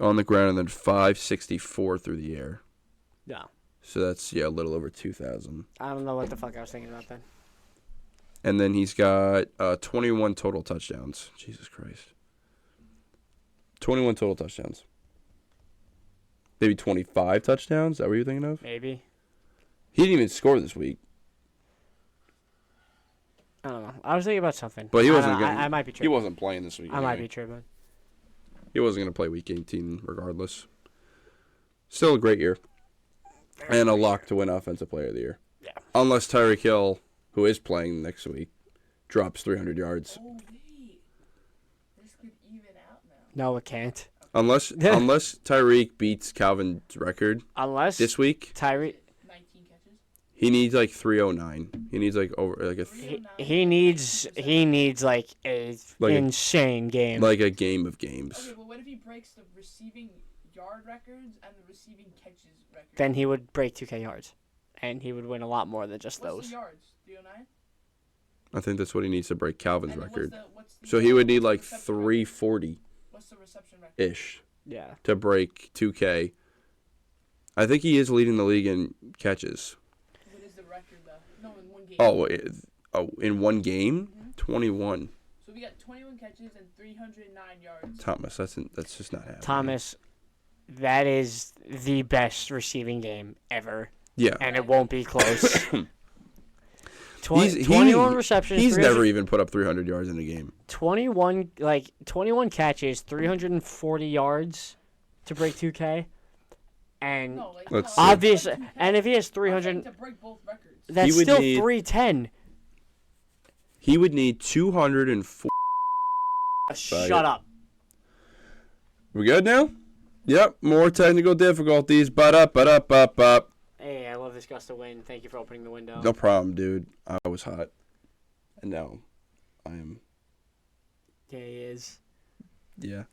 on the ground and then 564 through the air. Yeah. So that's a little over 2,000. I don't know what the fuck I was thinking about then. And then he's got 21 total touchdowns. Jesus Christ. 21 total touchdowns. Maybe 25 touchdowns? Is that what you're thinking of? Maybe. He didn't even score this week. I don't know. I was thinking about something. But he wasn't going I might be tripping. He wasn't playing this week. I might be tripping. He wasn't going to play week 18 regardless. Still a great year. And a lock to win Offensive Player of the Year. Yeah. Unless Tyreek Hill, who is playing next week, drops 300 yards. Oh, wait. This could even out now. No, it can't. Unless Tyreek beats Calvin's record Unless this week, Tyreek 19 catches. he needs like 309. He needs like over like he needs like a insane game. like a game of games. Okay, but what if he breaks the receiving yard records and the receiving catches records? Then he would break 2K yards, and he would win a lot more than just What's those. the yards? 309? I think that's what he needs to break Calvin's And then record. what's the So he would need what's the like reception record? 340 What's the reception record? ish Yeah. to break 2K. I think he is leading the league in catches. What is the record though? No, in one game. In one game, Mhm. 21. So we got 21 catches and 309 yards. Thomas, that's just not happening. Thomas, that is the best receiving game ever, Yeah. and it won't be close. 21 21 receptions. He's 300 never even put up 300 yards in a game. 21 catches, 340 yards to break 2K, and No, like Let's see. obvious. And if he has I'm 300, saying to break both records. that's He would still need- 310. He would need 204. Shut up. We good now? Yep. More technical difficulties. Up. Hey, I love this gust of wind. Thank you for opening the window. No problem, dude. I was hot. And now I am. Yeah, he is. Yeah.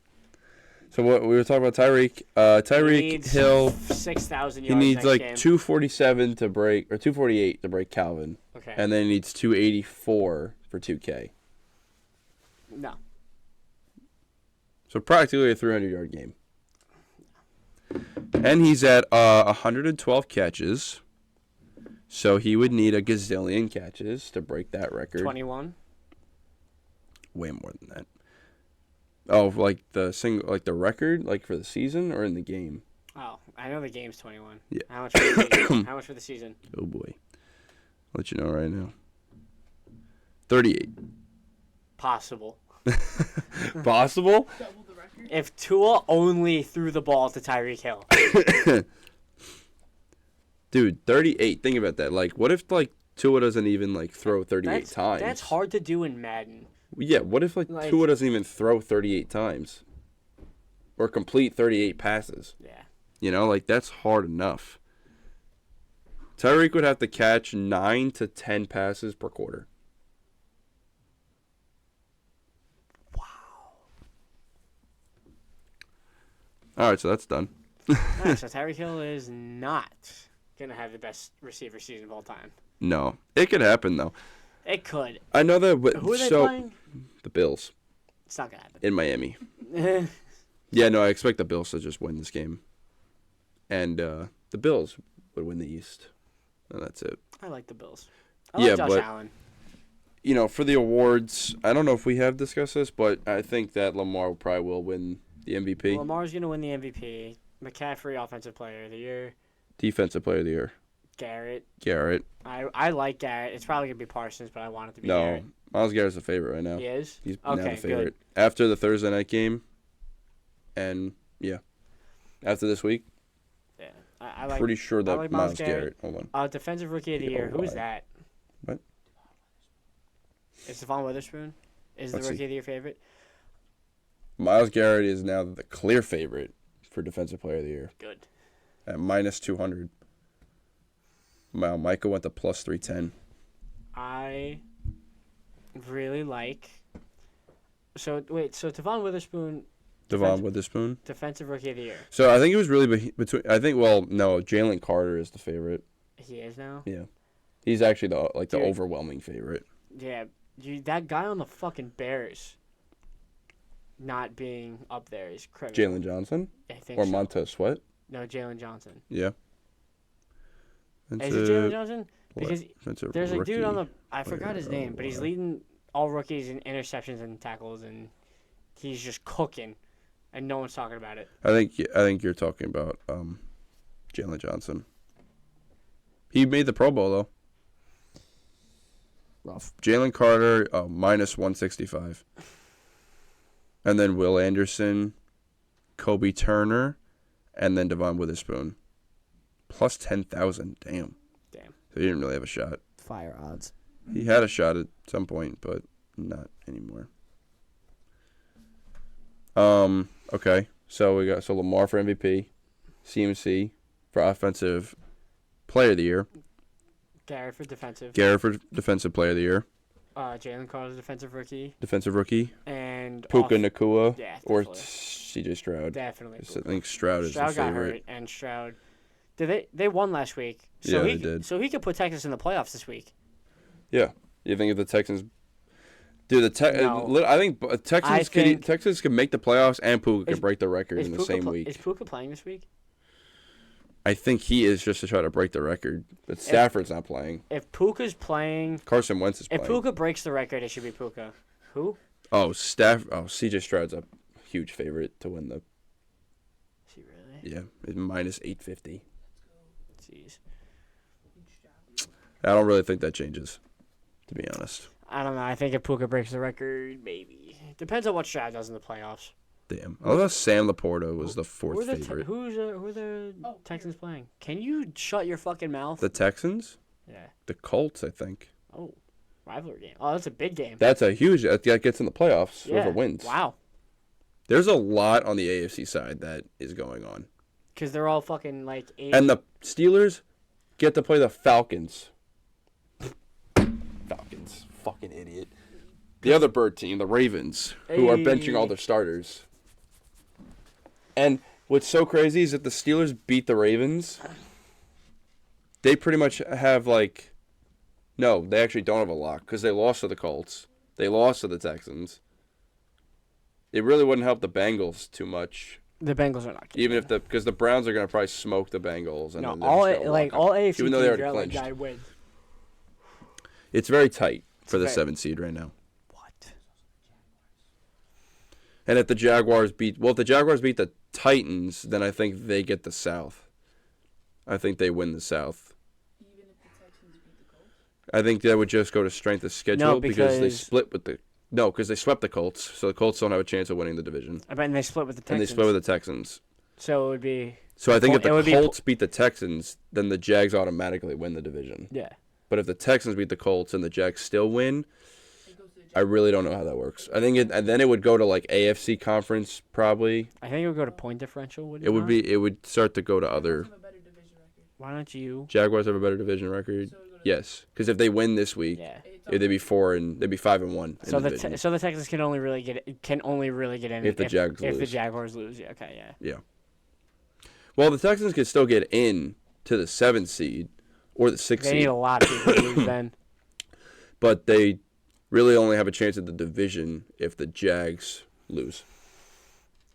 So what we were talking about Tyreek. Tyreek Needs Hill. 6,000 He yards needs next like game. 247 to break, or 248 to break Calvin, Okay. and then he needs 284 for 2K. No. So practically a 300-yard game. And he's at 112 catches. So he would need a gazillion catches to break that record. 21. Way more than that. Oh, like the record, like for the season or in the game? Oh, I know the game's 21. Yeah. How much for the season? How much for the season? Oh boy. I'll let you know right now. 38. Possible. Possible? Double the record. If Tua only threw the ball to Tyreek Hill. Dude, 38. Think about that. Like, what if like Tua doesn't even like throw 38 times? That's hard to do in Madden. Yeah, what if like Tua doesn't even throw 38 times? Or complete 38 passes? Yeah. You know, like that's hard enough. Tyreek would have to catch 9 to 10 passes per quarter. Wow. All right, so that's done. Alright, so Tyreek Hill is not going to have the best receiver season of all time. No, it could happen though. It could. I know that. Who are they playing? The Bills It's not going to in Miami. happen. Yeah, no, I expect the Bills to just win this game, and the Bills would win the East, and that's it. I like the Bills. I like Josh Allen. You know, for the awards, I don't know if we have discussed this, but I think that Lamar probably will win the MVP. Lamar's going to win the MVP. McCaffrey, Offensive Player of the Year. Defensive Player of the Year. Garrett. I like Garrett. It's probably going to be Parsons, but I want it to be No, Garrett. Myles Garrett's the favorite right now. He is? He's now Okay, the favorite. good. After the Thursday night game, and yeah, after this week, Yeah. I like pretty sure that I like Myles Myles Garrett. Hold on. Defensive Rookie of the Year. Who is that? What? Is Stephon Witherspoon? Is the Let's Rookie see. of the Year favorite? Myles Garrett is now the clear favorite for Defensive Player of the Year Good. at minus 200. Wow, Micah went to plus 310. I really like. So Stephon Witherspoon, Devon Witherspoon. Defensive Rookie of the Year. So I think it was really between. I think Jalen Carter is the favorite. He is now. Yeah, he's actually the Dude. overwhelming favorite. Yeah, that guy on the fucking Bears not being up there is criminal. Jalen Johnson I think or so. Montez Sweat. No, Jalen Johnson. Yeah. Is it Jalen Johnson? Because That's a there's a dude on rookie the I forgot his name, but he's leading all rookies in interceptions and tackles, and he's just cooking, and no one's talking about it. I think you're talking about Jalen Johnson. He made the Pro Bowl though. Rough. Jalen Carter, minus 165. And then Will Anderson, Kobe Turner, and then Devon Witherspoon. Plus 10,000. Damn. So he didn't really have a shot. Fire odds. He had a shot at some point, but not anymore. Okay. So we got Lamar for MVP, CMC for Offensive Player of the Year, Garrett for defensive. Garrett for Defensive Player of the Year, Jalen Carter's defensive rookie. Defensive Rookie, And Puka Nacua, Yeah, or definitely. CJ Stroud. Definitely. I think Stroud is the Stroud got favorite. hurt, and Stroud. They won last week. So Yeah, he, they did. So he could put Texas in the playoffs this week. Yeah. You think if the Texans... Dude, No. I think Texans think- Texans can make the playoffs and Puka Is- can break the record Is in the Puka same pl- week. Is Puka playing this week? I think he is just to try to break the record. But Stafford's not playing. If Puka's playing, Carson Wentz is playing. if Puka breaks the record, it should be Puka. Who? CJ Stroud's a huge favorite to win the... Is he really? Yeah, it's minus 850. Jeez. I don't really think that changes, to be honest. I don't know. I think if Puka breaks the record, maybe. Depends on what Stroud does in the playoffs. Damn. I thought Sam Laporta was the fourth favorite. Who are the Texans playing? Can you shut your fucking mouth? The Texans? Yeah. The Colts, I think. Oh, rivalry game. Oh, that's a big game. That's a huge... That gets in the playoffs. Yeah. Whoever wins. Wow. There's a lot on the AFC side that is going on. Because they're all fucking like 80. And the Steelers get to play the Falcons. Falcons. Fucking idiot. The other bird team, the Ravens, who are benching all their starters. And what's so crazy is that the Steelers beat the Ravens. They pretty much have like... No, they actually don't have a lock because they lost to the Colts. They lost to the Texans. It really wouldn't help the Bengals too much. The Bengals are not getting Even if because the Browns are going to probably smoke the Bengals. And No, then they're just gonna lock all up. AFC Even though they teams already are like clinched. guy wins. It's very tight for the very- 7th seed right now. What? And if the Jaguars beat the Titans, then I think they get the South. I think they win the South. Even if the Texans beat the Colts? I think that would just go to strength of schedule No, because they because- split with the because they swept the Colts, so the Colts don't have a chance of winning the division. I bet they split with the Texans. And they split with the Texans. So it would be. So I think if It would the be- Colts beat the Texans, then the Jags automatically win the division. Yeah. But if the Texans beat the Colts and the Jags still win, It goes to the I really don't know how that works. I think and then it would go to like AFC conference probably. I think it would go to point differential. Would It would start to go to Jaguars other. have a better division record. Why don't you? Jaguars have a better division record. So it go to Yes, because if they win this week, Yeah. it's they'd be 5-1 in So the the division. so the Texans can only really get in If the Jags if the lose. Jaguars lose. Yeah. Okay. Yeah. Well, the Texans could still get in to the 7th seed or the 6th They seed, need a lot of people to lose then. but they really only have a chance at the division if the Jags lose.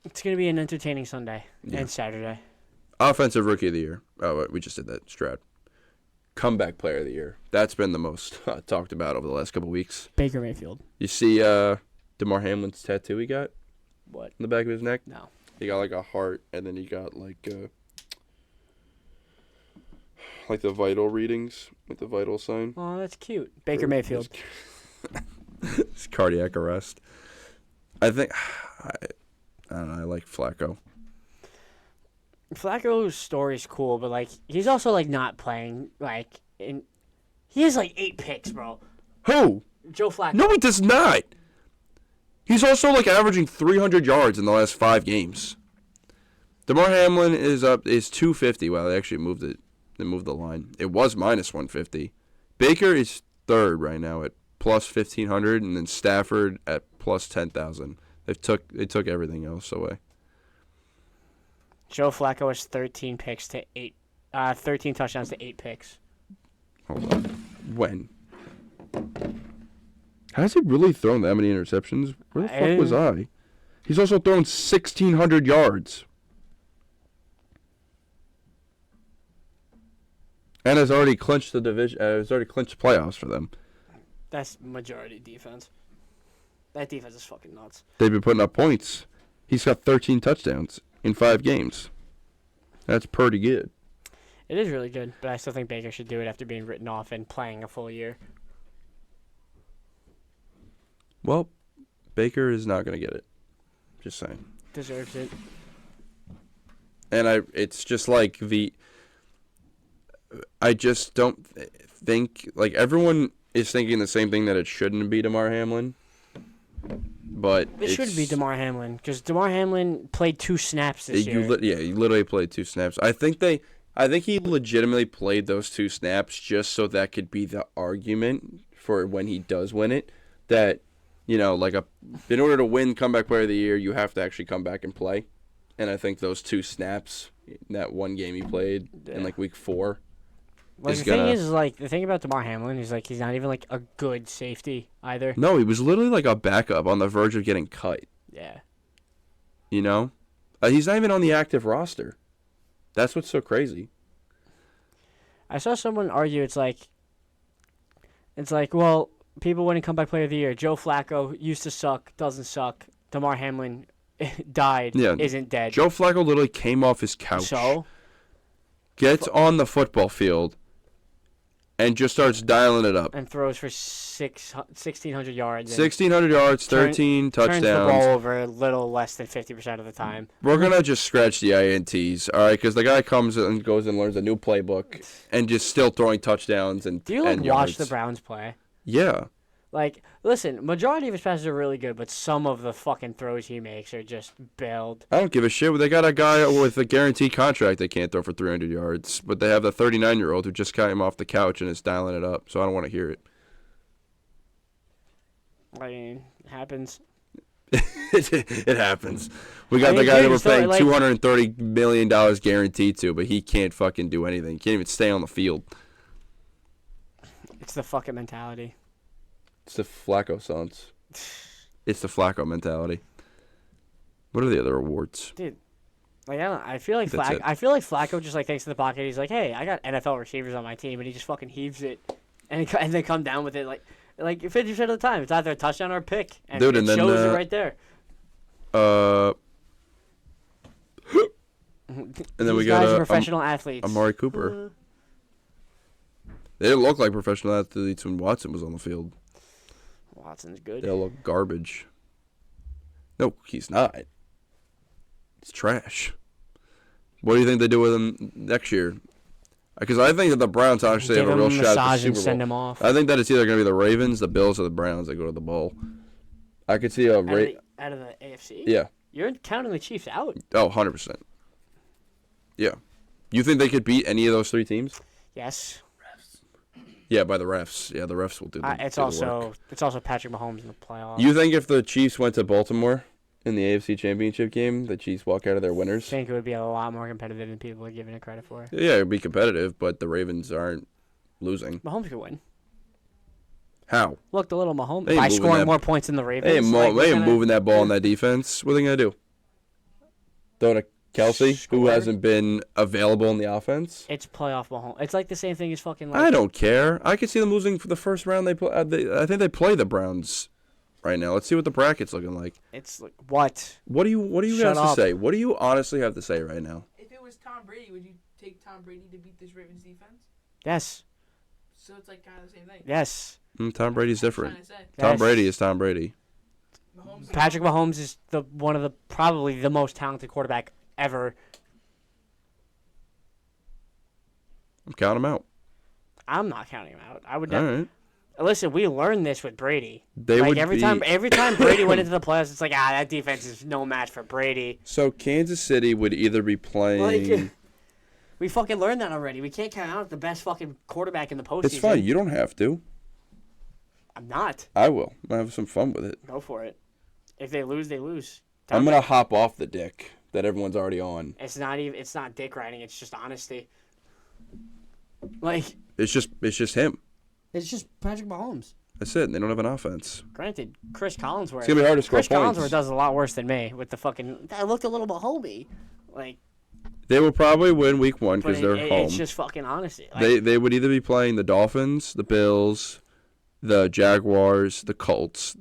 It's gonna be an entertaining Sunday Yeah. and Saturday. Offensive Rookie of the Year. Oh, we just did that. Stroud. Comeback Player of the Year. That's been the most talked about over the last couple weeks. Baker Mayfield. You see DeMar Hamlin's tattoo he got What? on the back of his neck? No. He got like a heart, and then he got like the vital readings, like the vital sign. Oh, that's cute. Baker Mayfield. It's cardiac arrest. I think I don't know. I like Flacco. Flacco's story's cool, but like he's also like not playing like in. He has like 8 picks, bro. Who? Joe Flacco. No, he does not. He's also like averaging 300 yards in the last 5 games. DeMar Hamlin is 250. Wow, they actually moved it. They moved the line. It was minus 150. Baker is 3rd right now at plus 1,500, and then Stafford at plus 10,000. They took everything else away. Joe Flacco has 13 picks to 8. 13 touchdowns to 8 picks. Hold on. When? Has he really thrown that many interceptions? Where the fuck was I? He's also thrown 1,600 yards. And has already clinched the division. Has already clinched playoffs for them. That's majority defense. That defense is fucking nuts. They've been putting up points. He's got 13 touchdowns in 5 games. That's pretty good. It is really good, but I still think Baker should do it after being written off and playing a full year. Well, Baker is not going to get it. Just saying. Deserves it. And it's just like I just don't think, like, everyone is thinking the same thing, that it shouldn't be Damar Hamlin. But it should be Damar Hamlin, because Damar Hamlin played 2 snaps this year. He literally played 2 snaps. I think he legitimately played those 2 snaps just so that could be the argument for when he does win it. That, you know, like in order to win Comeback Player of the Year, you have to actually come back and play. And I think those 2 snaps, that one game he played in like week 4. Like, the thing about Damar Hamlin is, like, he's not even, like, a good safety either. No, he was literally like a backup on the verge of getting cut. Yeah. You know? He's not even on the active roster. That's what's so crazy. I saw someone argue it's like, well, people wouldn't come back Player of the Year. Joe Flacco used to suck, doesn't suck. Damar Hamlin died, isn't dead. Joe Flacco literally came off his couch. So? Gets on the football field and just starts dialing it up. And throws for 1,600 yards. 1,600 yards, 13 touchdowns. Turns the ball over a little less than 50% of the time. We're going to just scratch the INTs, all right? Because the guy comes and goes and learns a new playbook and just still throwing touchdowns and Do you, like, watch the Browns play? Yeah. Like, listen, majority of his passes are really good, but some of the fucking throws he makes are just bailed. I don't give a shit. They got a guy with a guaranteed contract that can't throw for 300 yards, but they have the 39-year-old who just came off the couch and is dialing it up, so I don't want to hear it. I mean, it happens. It happens. We got the guy that we're paying $230 million guaranteed to, but he can't fucking do anything. He can't even stay on the field. It's the fucking mentality. It's the Flacco sons. It's the Flacco mentality. What are the other awards? Dude, like, I feel like Flacco just, like, takes to the pocket. He's like, hey, I got NFL receivers on my team, and he just fucking heaves it, and they come down with it like 50% of the time. It's either a touchdown or a pick, and dude, it shows it right there. And then we got got professional athletes. Amari Cooper. They didn't look like professional athletes when Watson was on the field. Watson's good. They look garbage. No, he's not. He's trash. What do you think they do with him next year? Because I think that the Browns actually have a real shot at the Super Bowl. Send him off. I think that it's either going to be the Ravens, the Bills, or the Browns that go to the bowl. I could see a out of the AFC? Yeah. You're counting the Chiefs out. Oh, 100%. Yeah. You think they could beat any of those 3 teams? Yes. Yeah, by the refs. Yeah, the refs will do the It's do also the work. It's also Patrick Mahomes in the playoffs. You think if the Chiefs went to Baltimore in the AFC Championship game, the Chiefs walk out of their winners? I think it would be a lot more competitive than people are giving it credit for. Yeah, it would be competitive, but the Ravens aren't losing. Mahomes could win. How? Look, the little Mahomes They ain't by moving scoring that- more points than the Ravens. They ain't moving that ball on that defense. What are they going to do? Throw to Kelsey, who Score. hasn't been available in the offense? It's playoff Mahomes. It's like the same thing as fucking. I don't care. I could see them losing for the first round. I think they play the Browns right now. Let's see what the bracket's looking like. It's like what? What do you Shut guys up. to say? What do you honestly have to say right now? If it was Tom Brady, would you take Tom Brady to beat this Ravens defense? Yes. So it's like kind of the same thing. Yes. Tom Brady's different. That's what I'm trying to say. Tom Yes. Brady is Tom Brady. Patrick Mahomes is probably the most talented quarterback ever. I'm counting him out. I'm not counting him out. I would All never. right. Listen, we learned this with Brady. They like would every be- time Brady went into the playoffs, it's like that defense is no match for Brady. So Kansas City would either be playing. We fucking learned that already. We can't count out the best fucking quarterback in the postseason. It's fine. You don't have to. I'm not. I will. I'll have some fun with it. Go for it. If they lose, they lose. I'm gonna hop off the dick that everyone's already on. It's not dick riding. It's just honesty. Like It's just him. it's just Patrick Mahomes. That's it. They don't have an offense. Granted, Chris Collinsworth. It's gonna be hard to score Chris points. Collinsworth does a lot worse than me with the fucking. I looked a little Mahomey. Like, They will probably win week 1 but because they're home. it's just fucking honesty. Like, They would either be playing the Dolphins, the Bills, the Jaguars, the Colts,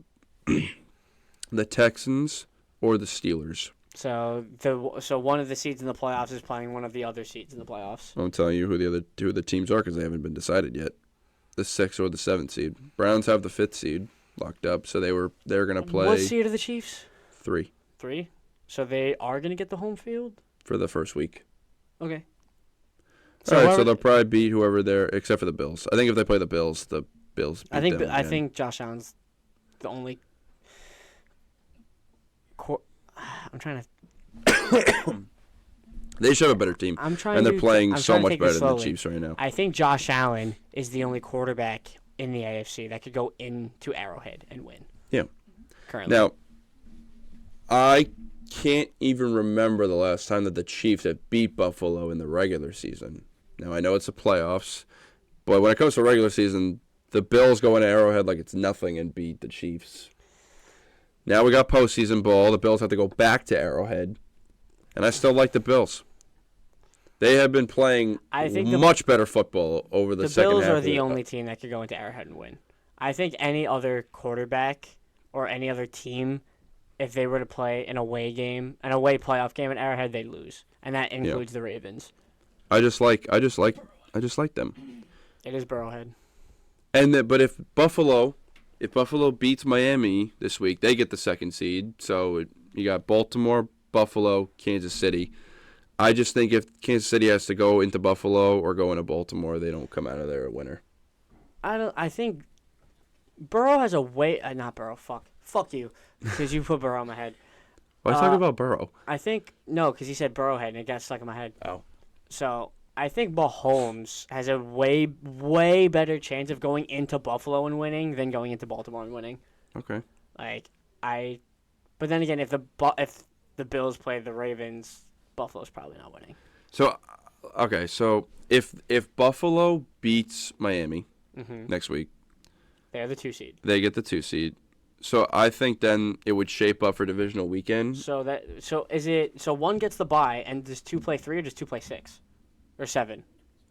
the Texans, or the Steelers. so one of the seeds in the playoffs is playing one of the other seeds in the playoffs. I won't tell you who the other two of the teams are because they haven't been decided yet. The 6th or the 7th seed. Browns have the 5th seed locked up, so they're gonna play What seed are the Chiefs? 3 3. So they are gonna get the home field. for the first week. Okay. All right, so whoever- they'll probably beat whoever they're, except for the Bills. I think if they play the Bills beat I think them again. Josh Allen's the only. I'm trying to. They should have a better team, I'm trying. and they're to, playing I'm so trying to much take this better than the slowly. Chiefs right now. I think Josh Allen is the only quarterback in the AFC that could go into Arrowhead and win. Yeah. Currently. Now, I can't even remember the last time that the Chiefs have beat Buffalo in the regular season. Now, I know it's the playoffs, but when it comes to regular season, the Bills go into Arrowhead like it's nothing and beat the Chiefs. Now we got postseason ball. The Bills have to go back to Arrowhead, and I still like the Bills. They have been playing much better football over the second Bills half. are the only team that could go into Arrowhead and win. I think any other quarterback or any other team, if they were to play an away playoff game at Arrowhead, they'd lose, and that includes the Ravens. I just like them. It is Burrowhead. But if Buffalo beats Miami this week, they get the 2nd seed. So you got Baltimore, Buffalo, Kansas City. I just think if Kansas City has to go into Buffalo or go into Baltimore, they don't come out of there a winner. I think Burrow has a way. Not Burrow. Fuck you, because you put Burrow in my head. Why are you talking about Burrow? I think no, because you said Burrowhead and it got stuck in my head. Oh. So I think Mahomes has a way better chance of going into Buffalo and winning than going into Baltimore and winning. Okay. But then again, if the Bills play the Ravens, Buffalo's probably not winning. So, okay, so if Buffalo beats Miami next week, they're the 2 seed. they get the 2 seed. So I think then it would shape up for divisional weekend. So one gets the bye, and does 2 play 3 or does 2 play 6 or 7?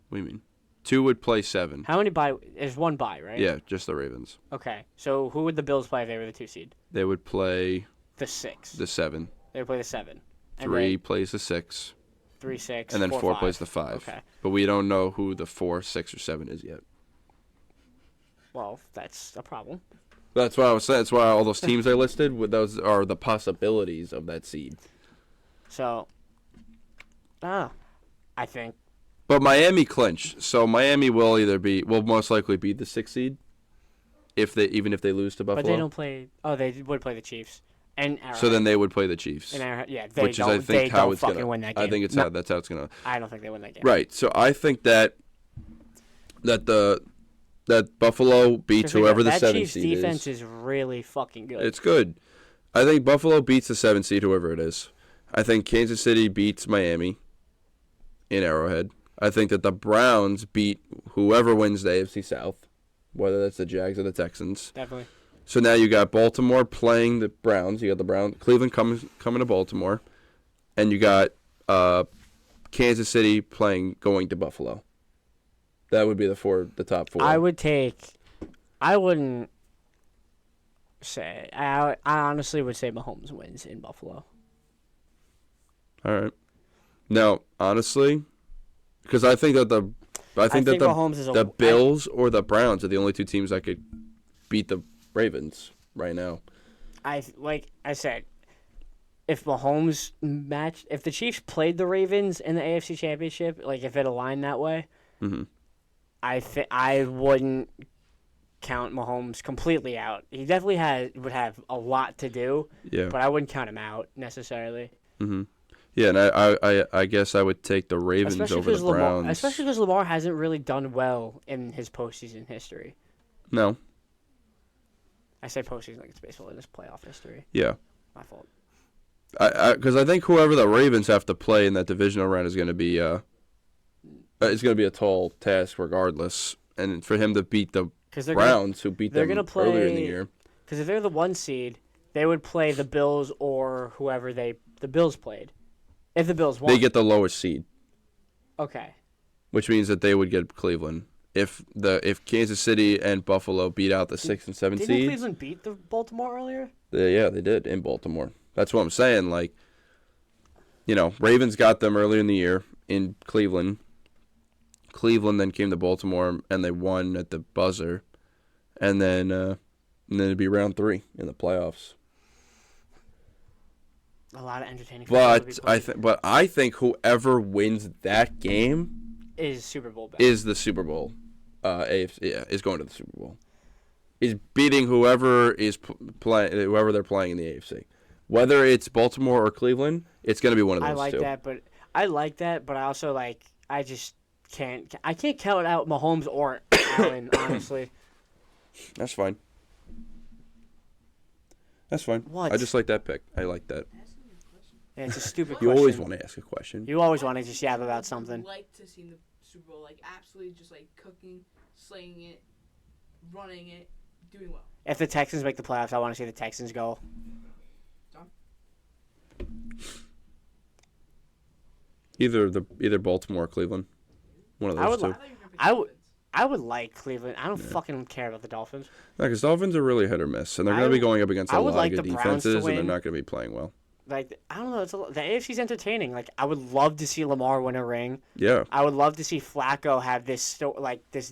What do you mean? 2 would play 7. How many bye? There's 1 bye, right? Yeah, just the Ravens. Okay, so who would the Bills play if they were the 2 seed? They would play The 6. the 7. They would play the 7. And 3 then plays the 6. 3, 6. And then 4 5. plays the 5. Okay. But we don't know who the 4, 6, or 7 is yet. Well, that's a problem. That's why I was saying. That's why all those teams I listed, those are the possibilities of that seed. So, I think. But Miami clinched, so Miami will most likely be the 6th seed, even if they lose to Buffalo. But they don't play. Oh, they would play the Chiefs and Arrowhead. So then they would play the Chiefs. And Arrowhead, yeah, Which is, I think, how it's fucking gonna win that game. I think that's how it's gonna. I don't think they win that game. Right. So I think that Buffalo beats whoever the 7th Chiefs seed defense is. is really fucking good. It's good. I think Buffalo beats the 7th seed, whoever it is. I think Kansas City beats Miami in Arrowhead. I think that the Browns beat whoever wins the AFC South, whether that's the Jags or the Texans. Definitely. So now you got Baltimore playing the Browns. You got the Browns, Cleveland coming to Baltimore, and you got Kansas City going to Buffalo. That would be the top 4. I wouldn't say. I honestly would say Mahomes wins in Buffalo. All right. Now, honestly, because I think that Mahomes is the Bills or the Browns are the only 2 teams that could beat the Ravens right now. Like I said, if the Chiefs played the Ravens in the AFC Championship, like if it aligned that way, I wouldn't count Mahomes completely out. He definitely would have a lot to do. Yeah. But I wouldn't count him out necessarily. Mm-hmm. Yeah, and I guess I would take the Ravens over the Browns. Especially because Lamar hasn't really done well in his postseason history. No. I say postseason like it's baseball in his playoff history. Yeah. My fault. Because I think whoever the Ravens have to play in that divisional round is going to be it's going to be a tall task regardless, and for him to beat the because they're Browns, who beat they're them gonna earlier in the play- year. Because if they're the 1 seed, they would play the Bills or whoever the Bills played. If the Bills won. They get the lowest seed, Okay. which means that they would get Cleveland. If Kansas City and Buffalo beat out the 6 and 7 Didn't seeds, Cleveland beat the Baltimore earlier? yeah, they did in Baltimore. That's what I'm saying. Like, Ravens got them earlier in the year in Cleveland. Cleveland then came to Baltimore and they won at the buzzer, and then it'd be round 3 in the playoffs. A lot of entertaining. football to be played. But I think whoever wins that game is Super Bowl bound. is the Super Bowl. AFC, is going to the Super Bowl. Is beating whoever whoever they're playing in the AFC. Whether it's Baltimore or Cleveland, it's going to be one of those I like two. that, but I also I just can't. I can't count out Mahomes or Allen, honestly. That's fine. That's fine. What? I just like that pick. I like that. Yeah, it's a stupid You question. always want to ask a question. You always want to just yab about something. Like to see in the Super Bowl, like absolutely just like cooking, slaying it, running it, doing well. If the Texans make the playoffs, I want to see the Texans go. Either Baltimore or Cleveland. One of those two. I would like Cleveland. I don't fucking care about the Dolphins. No, because Dolphins are really hit or miss, and they're going to be going up against a lot of good defenses, and they're not going to be playing well. Like, I don't know. The AFC's entertaining. Like, I would love to see Lamar win a ring. Yeah. I would love to see Flacco have this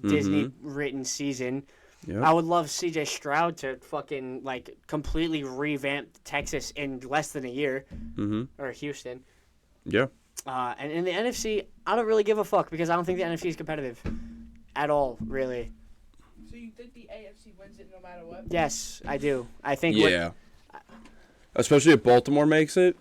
Disney written season. Yep. I would love CJ Stroud to fucking completely revamp Texas in less than a year, or Houston. Yeah. And in the NFC, I don't really give a fuck because I don't think the NFC is competitive at all, really. So you think the AFC wins it no matter what? Yes, I do. I think. Yeah. Especially if Baltimore makes it.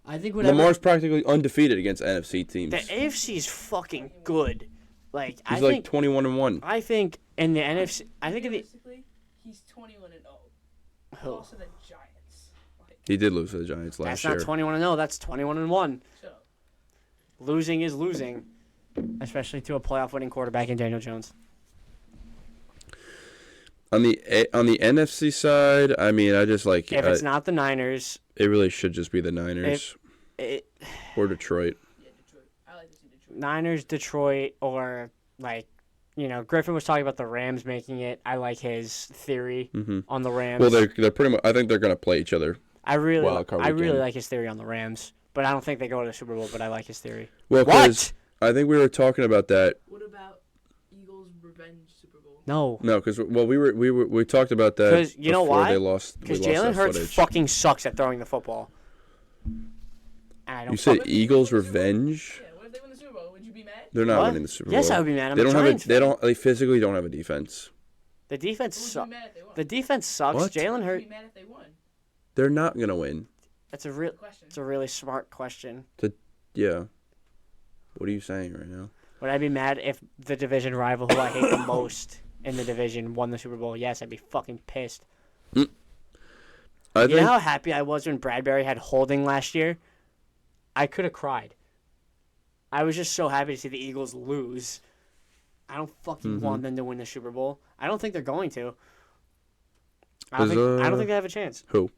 I think whatever. Lamar's practically undefeated against NFC teams. The AFC is fucking good. He's I like think 21-1. I think in the NFC, I think in the. Realistically, he's 21-0. Who? Also the Giants. He did lose to the Giants last year. That's not 21-0. That's 21-1. So, Losing is losing, especially to a playoff-winning quarterback in Daniel Jones. On the NFC side, I mean, I just like. If it's not the Niners, it really should just be the Niners or Detroit. yeah, Detroit. I like to see Detroit. Niners, Detroit, or Griffin was talking about the Rams making it. I like his theory on the Rams. Well, they're pretty much. I think they're going to play each other. I really weekend. like his theory on the Rams, but I don't think they go to the Super Bowl. But I like his theory. Well, What? I think we were talking about that. What about Eagles revenge Super Bowl? No. No, because we talked about that. 'Cause you know before why? They lost. Because we lost Jalen that Hurts footage. fucking sucks at throwing the football. And I don't You said fuck- Eagles revenge. Yeah, what if they win the Super Bowl? Would you be mad? They're not What? winning the Super Bowl. Yes, I would be mad. I'm They a don't Giants have. They fan. don't. They physically don't have a defense. The defense Would you sucks. be mad if they won? The defense sucks. What? Jalen Would you Hurts. be mad if they won? They're not gonna win. It's a Question. really smart question. Yeah. What are you saying right now? Would I be mad if the division rival who I hate the most in the division won the Super Bowl? Yes, I'd be fucking pissed. I You think. know how happy I was when Bradbury had holding last year? I could have cried. I was just so happy to see the Eagles lose. I don't fucking want them to win the Super Bowl. I don't think they're going to. I don't think they have a chance. Who?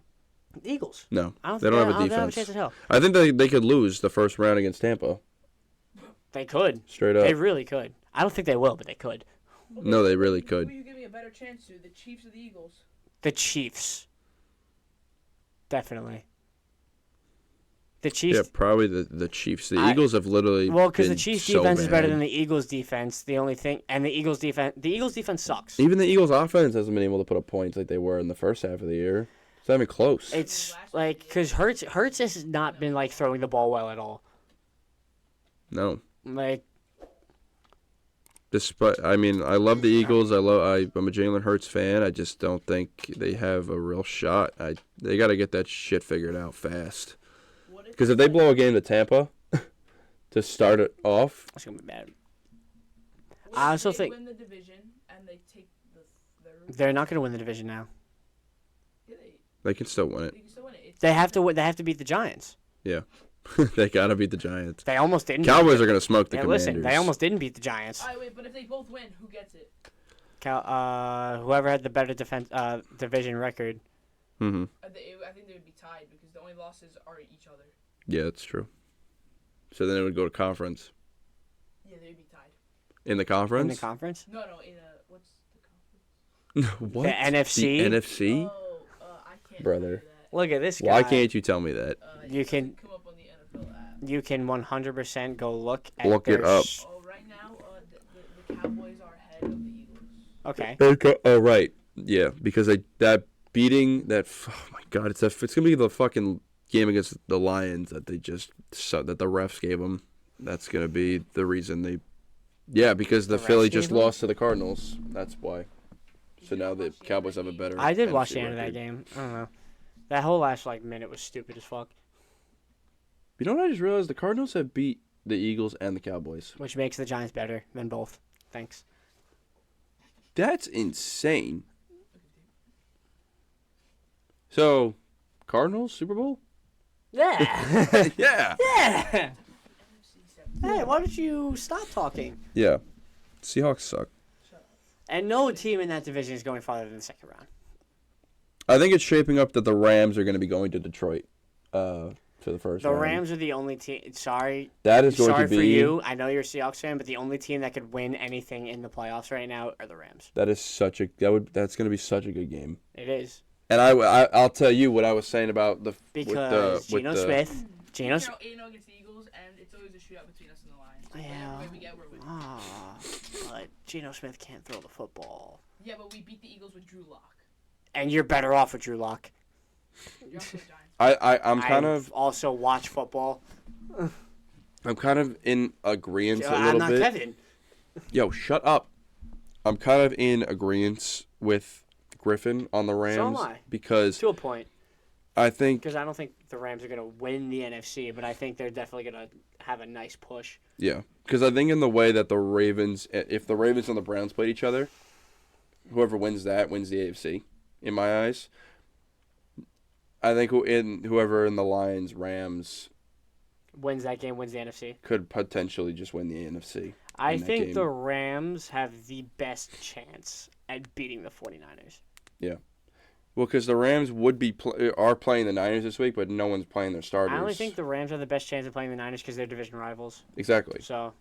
The Eagles. No. I don't They think don't have a They have a defense. chance in hell. I think they could lose the first round against Tampa. They could. Straight up. They really could. I don't think they will, but they could. No, they really could. Who are you giving a better chance to, the Chiefs or the Eagles? The Chiefs. Definitely. The Chiefs. Yeah, probably the Chiefs. The I- Eagles have literally. Well, because the been Chiefs' so defense is better bad. than the Eagles' defense. The only thing, and the Eagles' defense sucks. Even the Eagles' offense hasn't been able to put up points like they were in the first half of the year. It's not even close. It's because Hurts has not been throwing the ball well at all. No. Like, Despite, I mean, I love the Eagles. I'm a Jalen Hurts fan. I just don't think they have a real shot. They got to get that shit figured out fast. Because if they blow a game to Tampa to start it off, it's gonna be bad. What I if also they think- win the division and they take the third. They're not gonna win the division now. Yeah, they can still win it. they can still win it. It's They have to. They have to beat the Giants. Yeah. They got to beat the Giants. They almost didn't. Cowboys are going to smoke the Yeah, Commanders. listen, they almost didn't beat the Giants. All right, wait, but if they both win, who gets it? Whoever had the better division record. Mm-hmm. I think they would be tied because the only losses are each other. Yeah, that's true. So then it would go to conference. Yeah, they'd be tied. In the conference? In the conference? No, in what's the conference? What? The NFC? The NFC? Oh, I can't. Brother. Tell you that. Look at this guy. Why can't you tell me that? You It can- doesn't come up on the NFL app. You can 100% go look at Look it their up. Oh, right now, the Cowboys are ahead of the Eagles. Okay. Oh, right. Yeah, because that beating, oh my God, it's going to be the fucking game against the Lions that that the refs gave them. That's going to be the reason because the refs Philly gave just them? lost to the Cardinals. That's why. So now the Cowboys have a better I did watch NFC the end of that record. game. I don't know. That whole last minute was stupid as fuck, You know what I just realized? The Cardinals have beat the Eagles and the Cowboys. which makes the Giants better than both. Thanks. That's insane. So, Cardinals, Super Bowl? Yeah. Yeah. Yeah. Hey, why don't you stop talking? Yeah. Seahawks suck. And no team in that division is going farther than the second round. I think it's shaping up that the Rams are going to be going to Detroit to the first The round. Rams are the only team. Sorry. That is going Sorry to be. for you. I know you're a Seahawks fan, but the only team that could win anything in the playoffs right now are the Rams. That's going to be such a good game. It is. And I'll tell you what I was saying about Because Geno Smith. Geno 8-0 against the Eagles, and it's always a shootout between us and the Lions. Yeah. Whatever way we get, we're winning. But Geno Smith can't throw the football. Yeah, but we beat the Eagles with Drew Lock. And you're better off with Drew Lock. You're also a Giants. I'm kind I of also watch football. in agreement a I'm little not bit. Kevin. Yo, shut up. I'm kind of in agreement with Griffin on the Rams So am I. because To a point. I think Because I don't think the Rams are going to win the NFC, but I think they're definitely going to have a nice push. because I think in the way that the Ravens, if the Ravens and the Browns played each other, whoever wins that wins the AFC. In my eyes, I think whoever in the Lions Rams Wins that game, wins the NFC. could potentially just win the NFC. I in that think game. the Rams have the best chance at beating the 49ers. Well, because the Rams are playing the Niners this week, but no one's playing their starters. I only think the Rams have the best chance of playing the Niners because they're division rivals. Exactly. So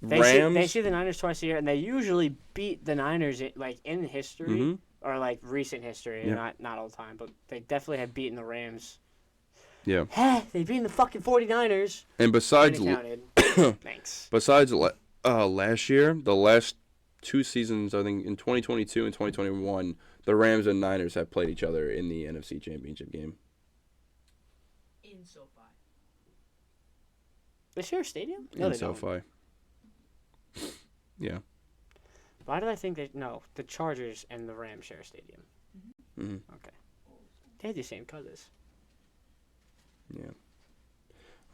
Rams. they see the Niners twice a year, and they usually beat the Niners in history Mhm. or recent history. Yeah. Not all the time, but they definitely have beaten the Rams. Yeah. They've beaten the fucking 49ers. And besides, And it counted. Thanks. last year, the last two seasons, I think in 2022 and 2021, the Rams and Niners have played each other in the NFC Championship game. In SoFi. They share a stadium? No, in they don't. SoFi. Yeah. Why did I think they... No, the Chargers and the Rams share a stadium. hmm Okay. They had the same colors. Yeah.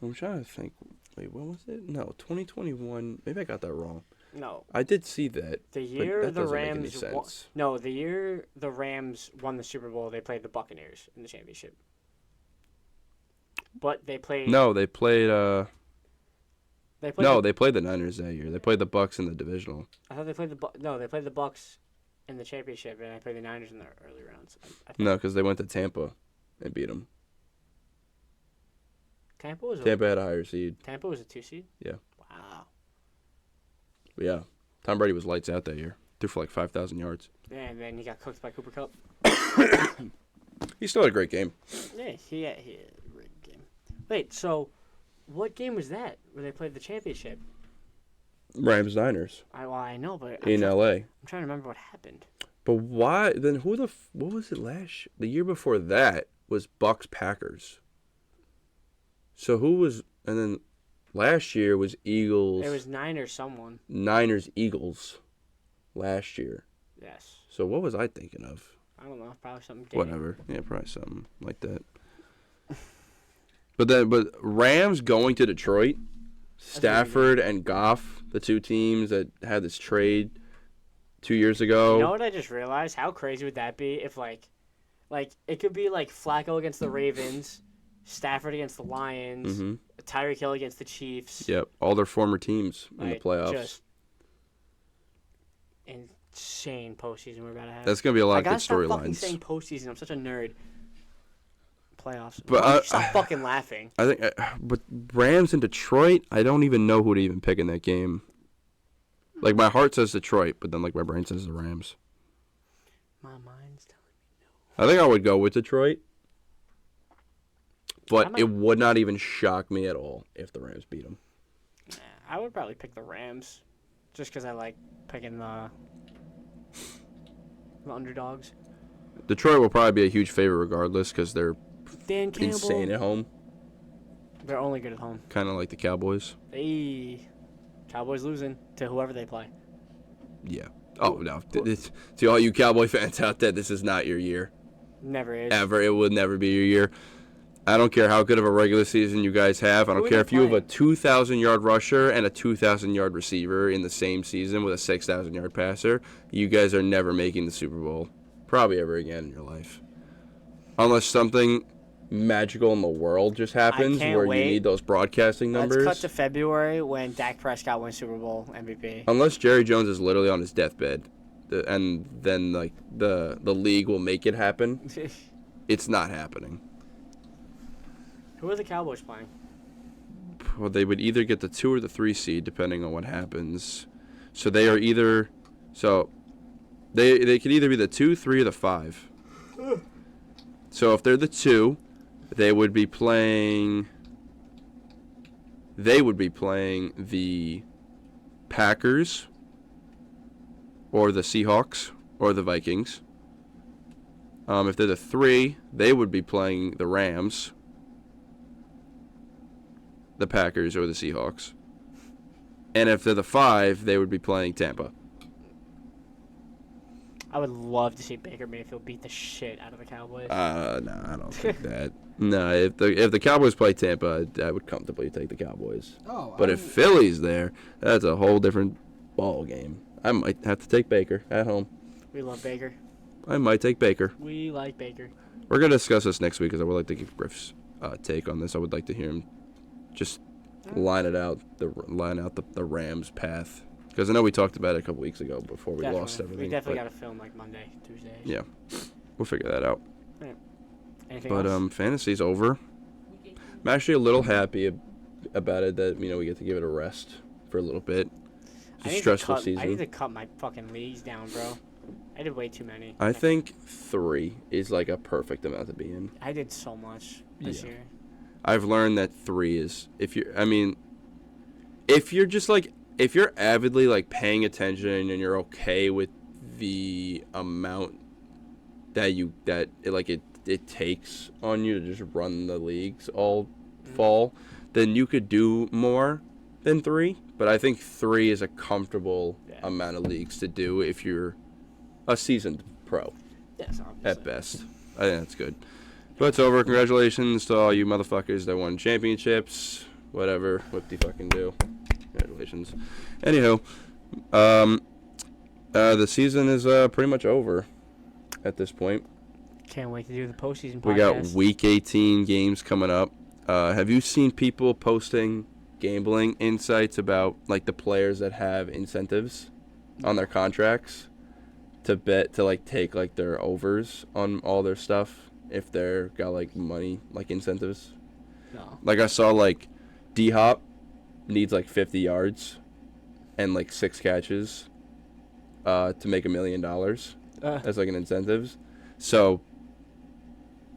I'm trying to think. Wait, what was it? No, 2021. Maybe I got that wrong. No. I did see that. The but year that the doesn't make any Rams won... sense. No, the year the Rams won the Super Bowl, they played the Buccaneers in the championship. But they played... No, they played. They played No, they played the Niners that year. They played the Bucks in the divisional. I thought they played they played the Bucks in the championship, and I played the Niners in the early rounds. I No, because they went to Tampa and beat them. Tampa was Tampa had a higher seed. Tampa was a 2 seed? Yeah. Wow. But yeah, Tom Brady was lights out that year. Threw for like 5,000 yards. Yeah, and then he got cooked by Cooper Kupp. He still had a great game. Yeah, he had a great game. Wait, so what game was that where they played the championship? Rams Niners I know, but in LA. I'm trying to remember what happened. But why then? What was it last? The year before that was Bucks Packers. So who was? And then last year was Eagles. It was Niners someone. Niners Eagles. Last year. Yes. So what was I thinking of? I don't know. Probably something gay. Whatever. Yeah, probably something like that. But Rams going to Detroit, Stafford and Goff, the two teams that had this trade 2 years ago. You know what I just realized? How crazy would that be if like it could be like Flacco against the Ravens, Stafford against the Lions, Mm-hmm. Tyreek Hill against the Chiefs. Yep, all their former teams in the playoffs. And insane postseason we're about to have. That's gonna be a lot I of good gotta stop fucking storylines. saying postseason. I'm such a nerd. Playoffs. But Why don't you stop fucking laughing. I think, but Rams and Detroit, I don't even know who to even pick in that game. Like my heart says Detroit, but then like my brain says the Rams. My mind's telling me no. I think I would go with Detroit, but might- it would not even shock me at all if the Rams beat them. Yeah, I would probably pick the Rams, just because I like picking the underdogs. Detroit will probably be a huge favorite regardless because they're Dan Campbell. insane at home, They're only good at home. kind of like the Cowboys. Hey, Cowboys losing to whoever they play. Yeah. Oh no, to all you Cowboy fans out there, this is not your year. Never is. Ever, it will never be your year. I don't care how good of a regular season you guys have. I don't Who are care they if you have a playing? 2,000-yard rusher and a 2,000-yard receiver in the same season with a 6,000-yard passer. You guys are never making the Super Bowl, probably ever again in your life, unless something magical in the world just happens can't where wait. you need those broadcasting numbers. Let's cut to February when Dak Prescott wins Super Bowl MVP. Unless Jerry Jones is literally on his deathbed, and then like the league will make it happen. It's not happening. Who are the Cowboys playing? Well, they would either get the 2 or the 3 seed depending on what happens. So they are either they could either be the 2, 3, or the 5. So if they're the 2, they would be playing the Packers or the Seahawks or the Vikings. If they're the 3, they would be playing the Rams, the Packers, or the Seahawks. And if they're the 5, they would be playing Tampa. I would love to see Baker Mayfield beat the shit out of the Cowboys. No, I don't think that. No, if the Cowboys play Tampa, I would comfortably take the Cowboys. Oh, But if Philly's there, that's a whole different ball game. I might have to take Baker at home. We love Baker. I might take Baker. We like Baker. We're going to discuss this next week because I would like to give Griff's take on this. I would like to hear him just line out the Rams' path. Because I know we talked about it a couple weeks ago before we lost everything. We definitely got to film like Monday, Tuesday. Yeah, we'll figure that out. Anything But else? fantasy's over. I'm actually a little happy about it that we get to give it a rest for a little bit. It's a stressful season. I need to cut my fucking leagues down, bro. I did way too many. I think 3 is like a perfect amount to be in. I did so much this year. I've learned that 3 is if you're avidly like paying attention and you're okay with the amount that it takes on you to just run the leagues all fall, then you could do more than 3. But I think 3 is a comfortable amount of leagues to do if you're a seasoned pro Yes, obviously. at best. I think that's good. But it's over. Congratulations to all you motherfuckers that won championships. Whatever. Whoop-de-fucking do. Congratulations. Anywho, the season is pretty much over at this point. Can't wait to do the postseason podcast. We got Week 18 games coming up. Have you seen people posting gambling insights about like the players that have incentives on their contracts to bet to like take like their overs on all their stuff if they're got like money like incentives? No. Like I saw like D-Hop needs like 50 yards and like 6 catches to make $1 million as like an incentives. So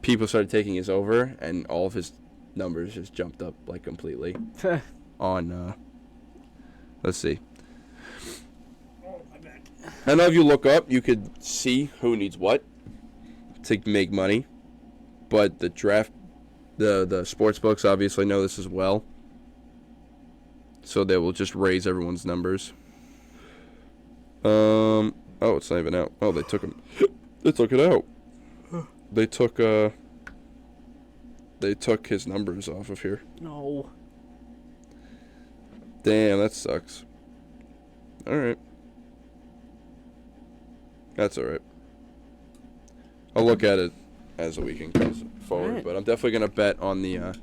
people started taking his over and all of his numbers just jumped up like completely on let's see. I know if you look up you could see who needs what to make money, but the draft the sports books obviously know this as well. So they will just raise everyone's numbers. Oh, it's not even out. Oh, they took him. They took it out. They took his numbers off of here. No. Damn, that sucks. All right. That's all right. I'll look at it as the weekend comes forward, Right. but I'm definitely gonna bet on the.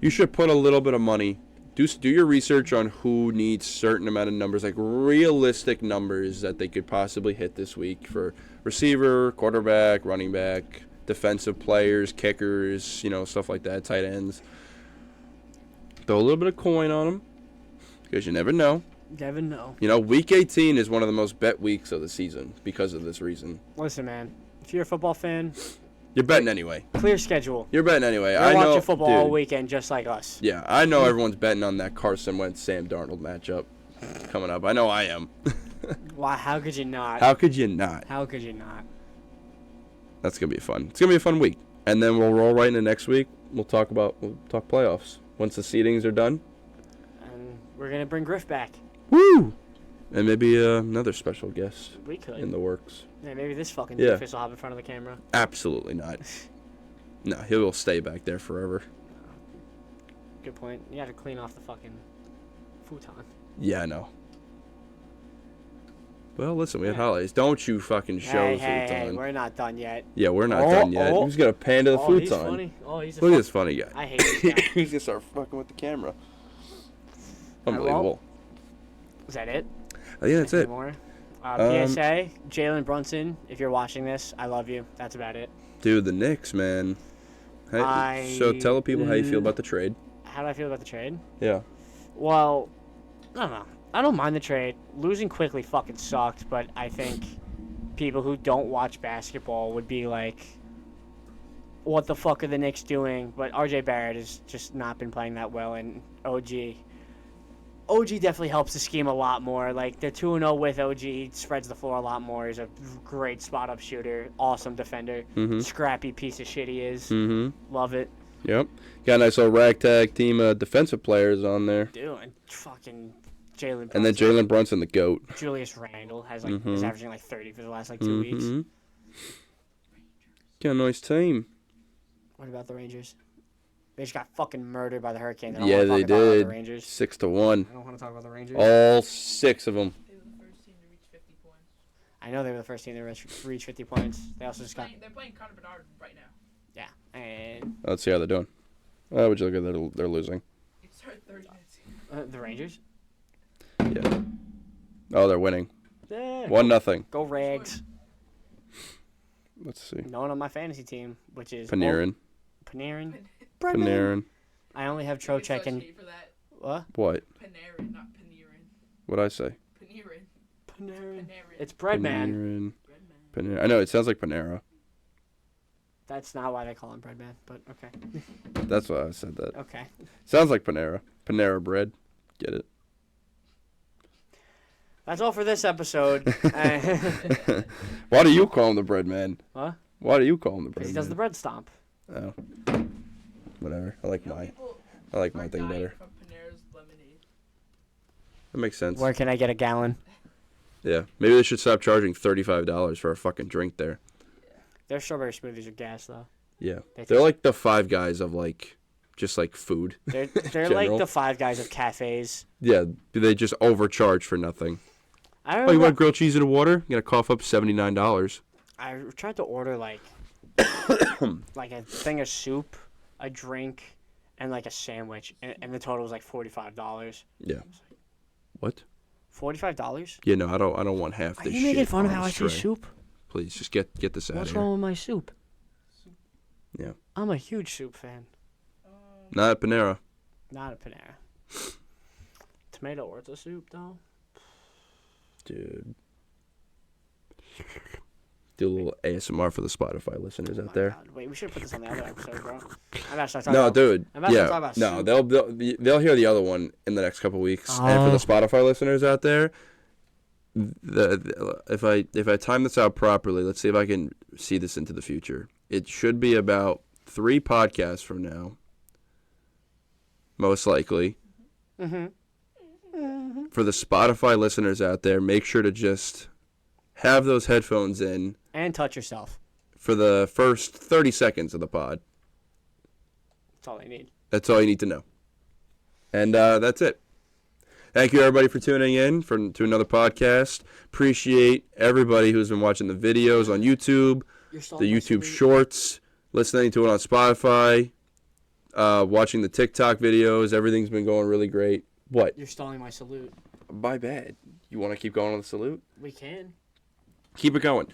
You should put a little bit of money do your research on who needs certain amount of numbers, like realistic numbers that they could possibly hit this week for receiver, quarterback, running back, defensive players, kickers, stuff like that, tight ends. Throw a little bit of coin on them because you never know. Never know. Week 18 is one of the most bet weeks of the season because of this reason. Listen, man, if you're a football fan, you're betting anyway. Clear schedule. You're betting anyway. You're watching football all weekend just like us. Yeah, I know everyone's betting on that Carson Wentz Sam Darnold matchup coming up. I know I am. Why? How could you not? How could you not? How could you not? That's gonna be fun. It's gonna be a fun week, and then we'll roll right into next week. We'll talk playoffs once the seedings are done. And we're gonna bring Griff back. Woo! And maybe another special guest. We could. In the works. Yeah, maybe this fucking doofus will hop in front of the camera. Absolutely not. No, he will stay back there forever. Good point. You have to clean off the fucking futon. Yeah, I know. Well, listen, we had holidays. Don't you fucking show the futon. Hey, we're not done yet. Yeah, we're not done yet. Who's got a pan to the futon? He's funny. Look at this funny guy. I hate this guy. He's gonna start fucking with the camera. Unbelievable. Is that it? I think that's it. More? PSA, Jalen Brunson, if you're watching this, I love you. That's about it. Dude, the Knicks, man. So tell the people how you feel about the trade. How do I feel about the trade? Yeah. Well, I don't know. I don't mind the trade. Losing quickly fucking sucked, but I think people who don't watch basketball would be like, what the fuck are the Knicks doing? But RJ Barrett has just not been playing that well, and OG definitely helps the scheme a lot more. Like, they're 2-0 with OG. He spreads the floor a lot more. He's a great spot-up shooter. Awesome defender. Mm-hmm. Scrappy piece of shit he is. Mm-hmm. Love it. Yep. Got a nice little ragtag team of defensive players on there. Dude, and fucking Jalen Brunson. And then Jalen Brunson, the GOAT. Julius Randle is averaging like 30 for the last 2 weeks. Got a nice team. What about the Rangers? They just got fucking murdered by the Hurricane. Yeah, they did. 6-1. I don't want to talk about the Rangers. All 6 of them. They were the first team to reach 50 points. I know they were the first team to reach 50 points. They also just got... They're playing Connor Bedard right now. Yeah, and... Let's see how they're doing. Would you look at that? They're losing. It started 30 minutes. The Rangers? Yeah. Oh, they're winning. Yeah. 1-0. Go Rags. Let's see. No one on my fantasy team, which is... Panarin. Panarin. I only have Trocheck and... What? What? Panarin, not Panarin. What'd I say? Panarin. It's Breadman. Panera. I know, it sounds like Panera. That's not why they call him Breadman, but okay. That's why I said that. Okay. Sounds like Panera. Panera bread. Get it? That's all for this episode. Why do you call him the bread man? What? Why do you call him the bread man? Because he does the bread stomp. Oh. Whatever. I like my thing better. That makes sense. Where can I get a gallon? Yeah. Maybe they should stop charging $35 for a fucking drink there. Their strawberry smoothies are gas, though. Yeah. They're like the Five Guys of, like, just, like, food. They're like the Five Guys of cafes. Yeah. They just overcharge for nothing. Oh, you want grilled cheese and water? You got to cough up $79. I tried to order, like, like a thing of soup, a drink, and, like, a sandwich. And the total was, like, $45. Yeah. What? $45? Yeah, no, I don't want half this shit. Are you making fun of how I say soup? Please, just get this out of here. What's wrong with my soup? Yeah. I'm a huge soup fan. Not at Panera. Not at Panera. Tomato orzo soup, though? Dude. Do a little ASMR for the Spotify listeners out there. God. Wait, we should put this on the other episode, bro. I'm about to start talking dude. I'm about to talk about soup. They'll hear the other one in the next couple weeks. And for the Spotify listeners out there, if I time this out properly, let's see if I can see this into the future. It should be about 3 podcasts from now, most likely. Mm-hmm. For the Spotify listeners out there, make sure to just have those headphones in. And touch yourself. For the first 30 seconds of the pod. That's all they need. That's all you need to know. And that's it. Thank you, everybody, for tuning in to another podcast. Appreciate everybody who's been watching the videos on YouTube, the YouTube Shorts, listening to it on Spotify. watching the TikTok videos. Everything's been going really great. What? You're stalling my salute. My bad. You want to keep going on the salute? We can. Keep it going.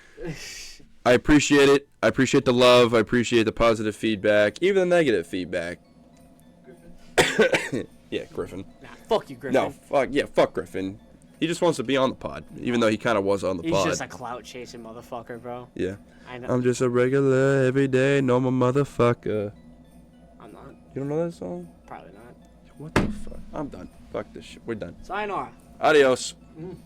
I appreciate it. I appreciate the love. I appreciate the positive feedback, even the negative feedback. Griffin. Yeah, Griffin. Nah, fuck you, Griffin. No, fuck Griffin. He just wants to be on the pod, even though he kind of was on the He's pod. just a clout chasing motherfucker, bro. Yeah. I know. I'm just a regular, everyday, normal motherfucker. I'm not. You don't know that song? Probably not. What the fuck? I'm done. Fuck this shit. We're done. Sayonara. Adios. Mm.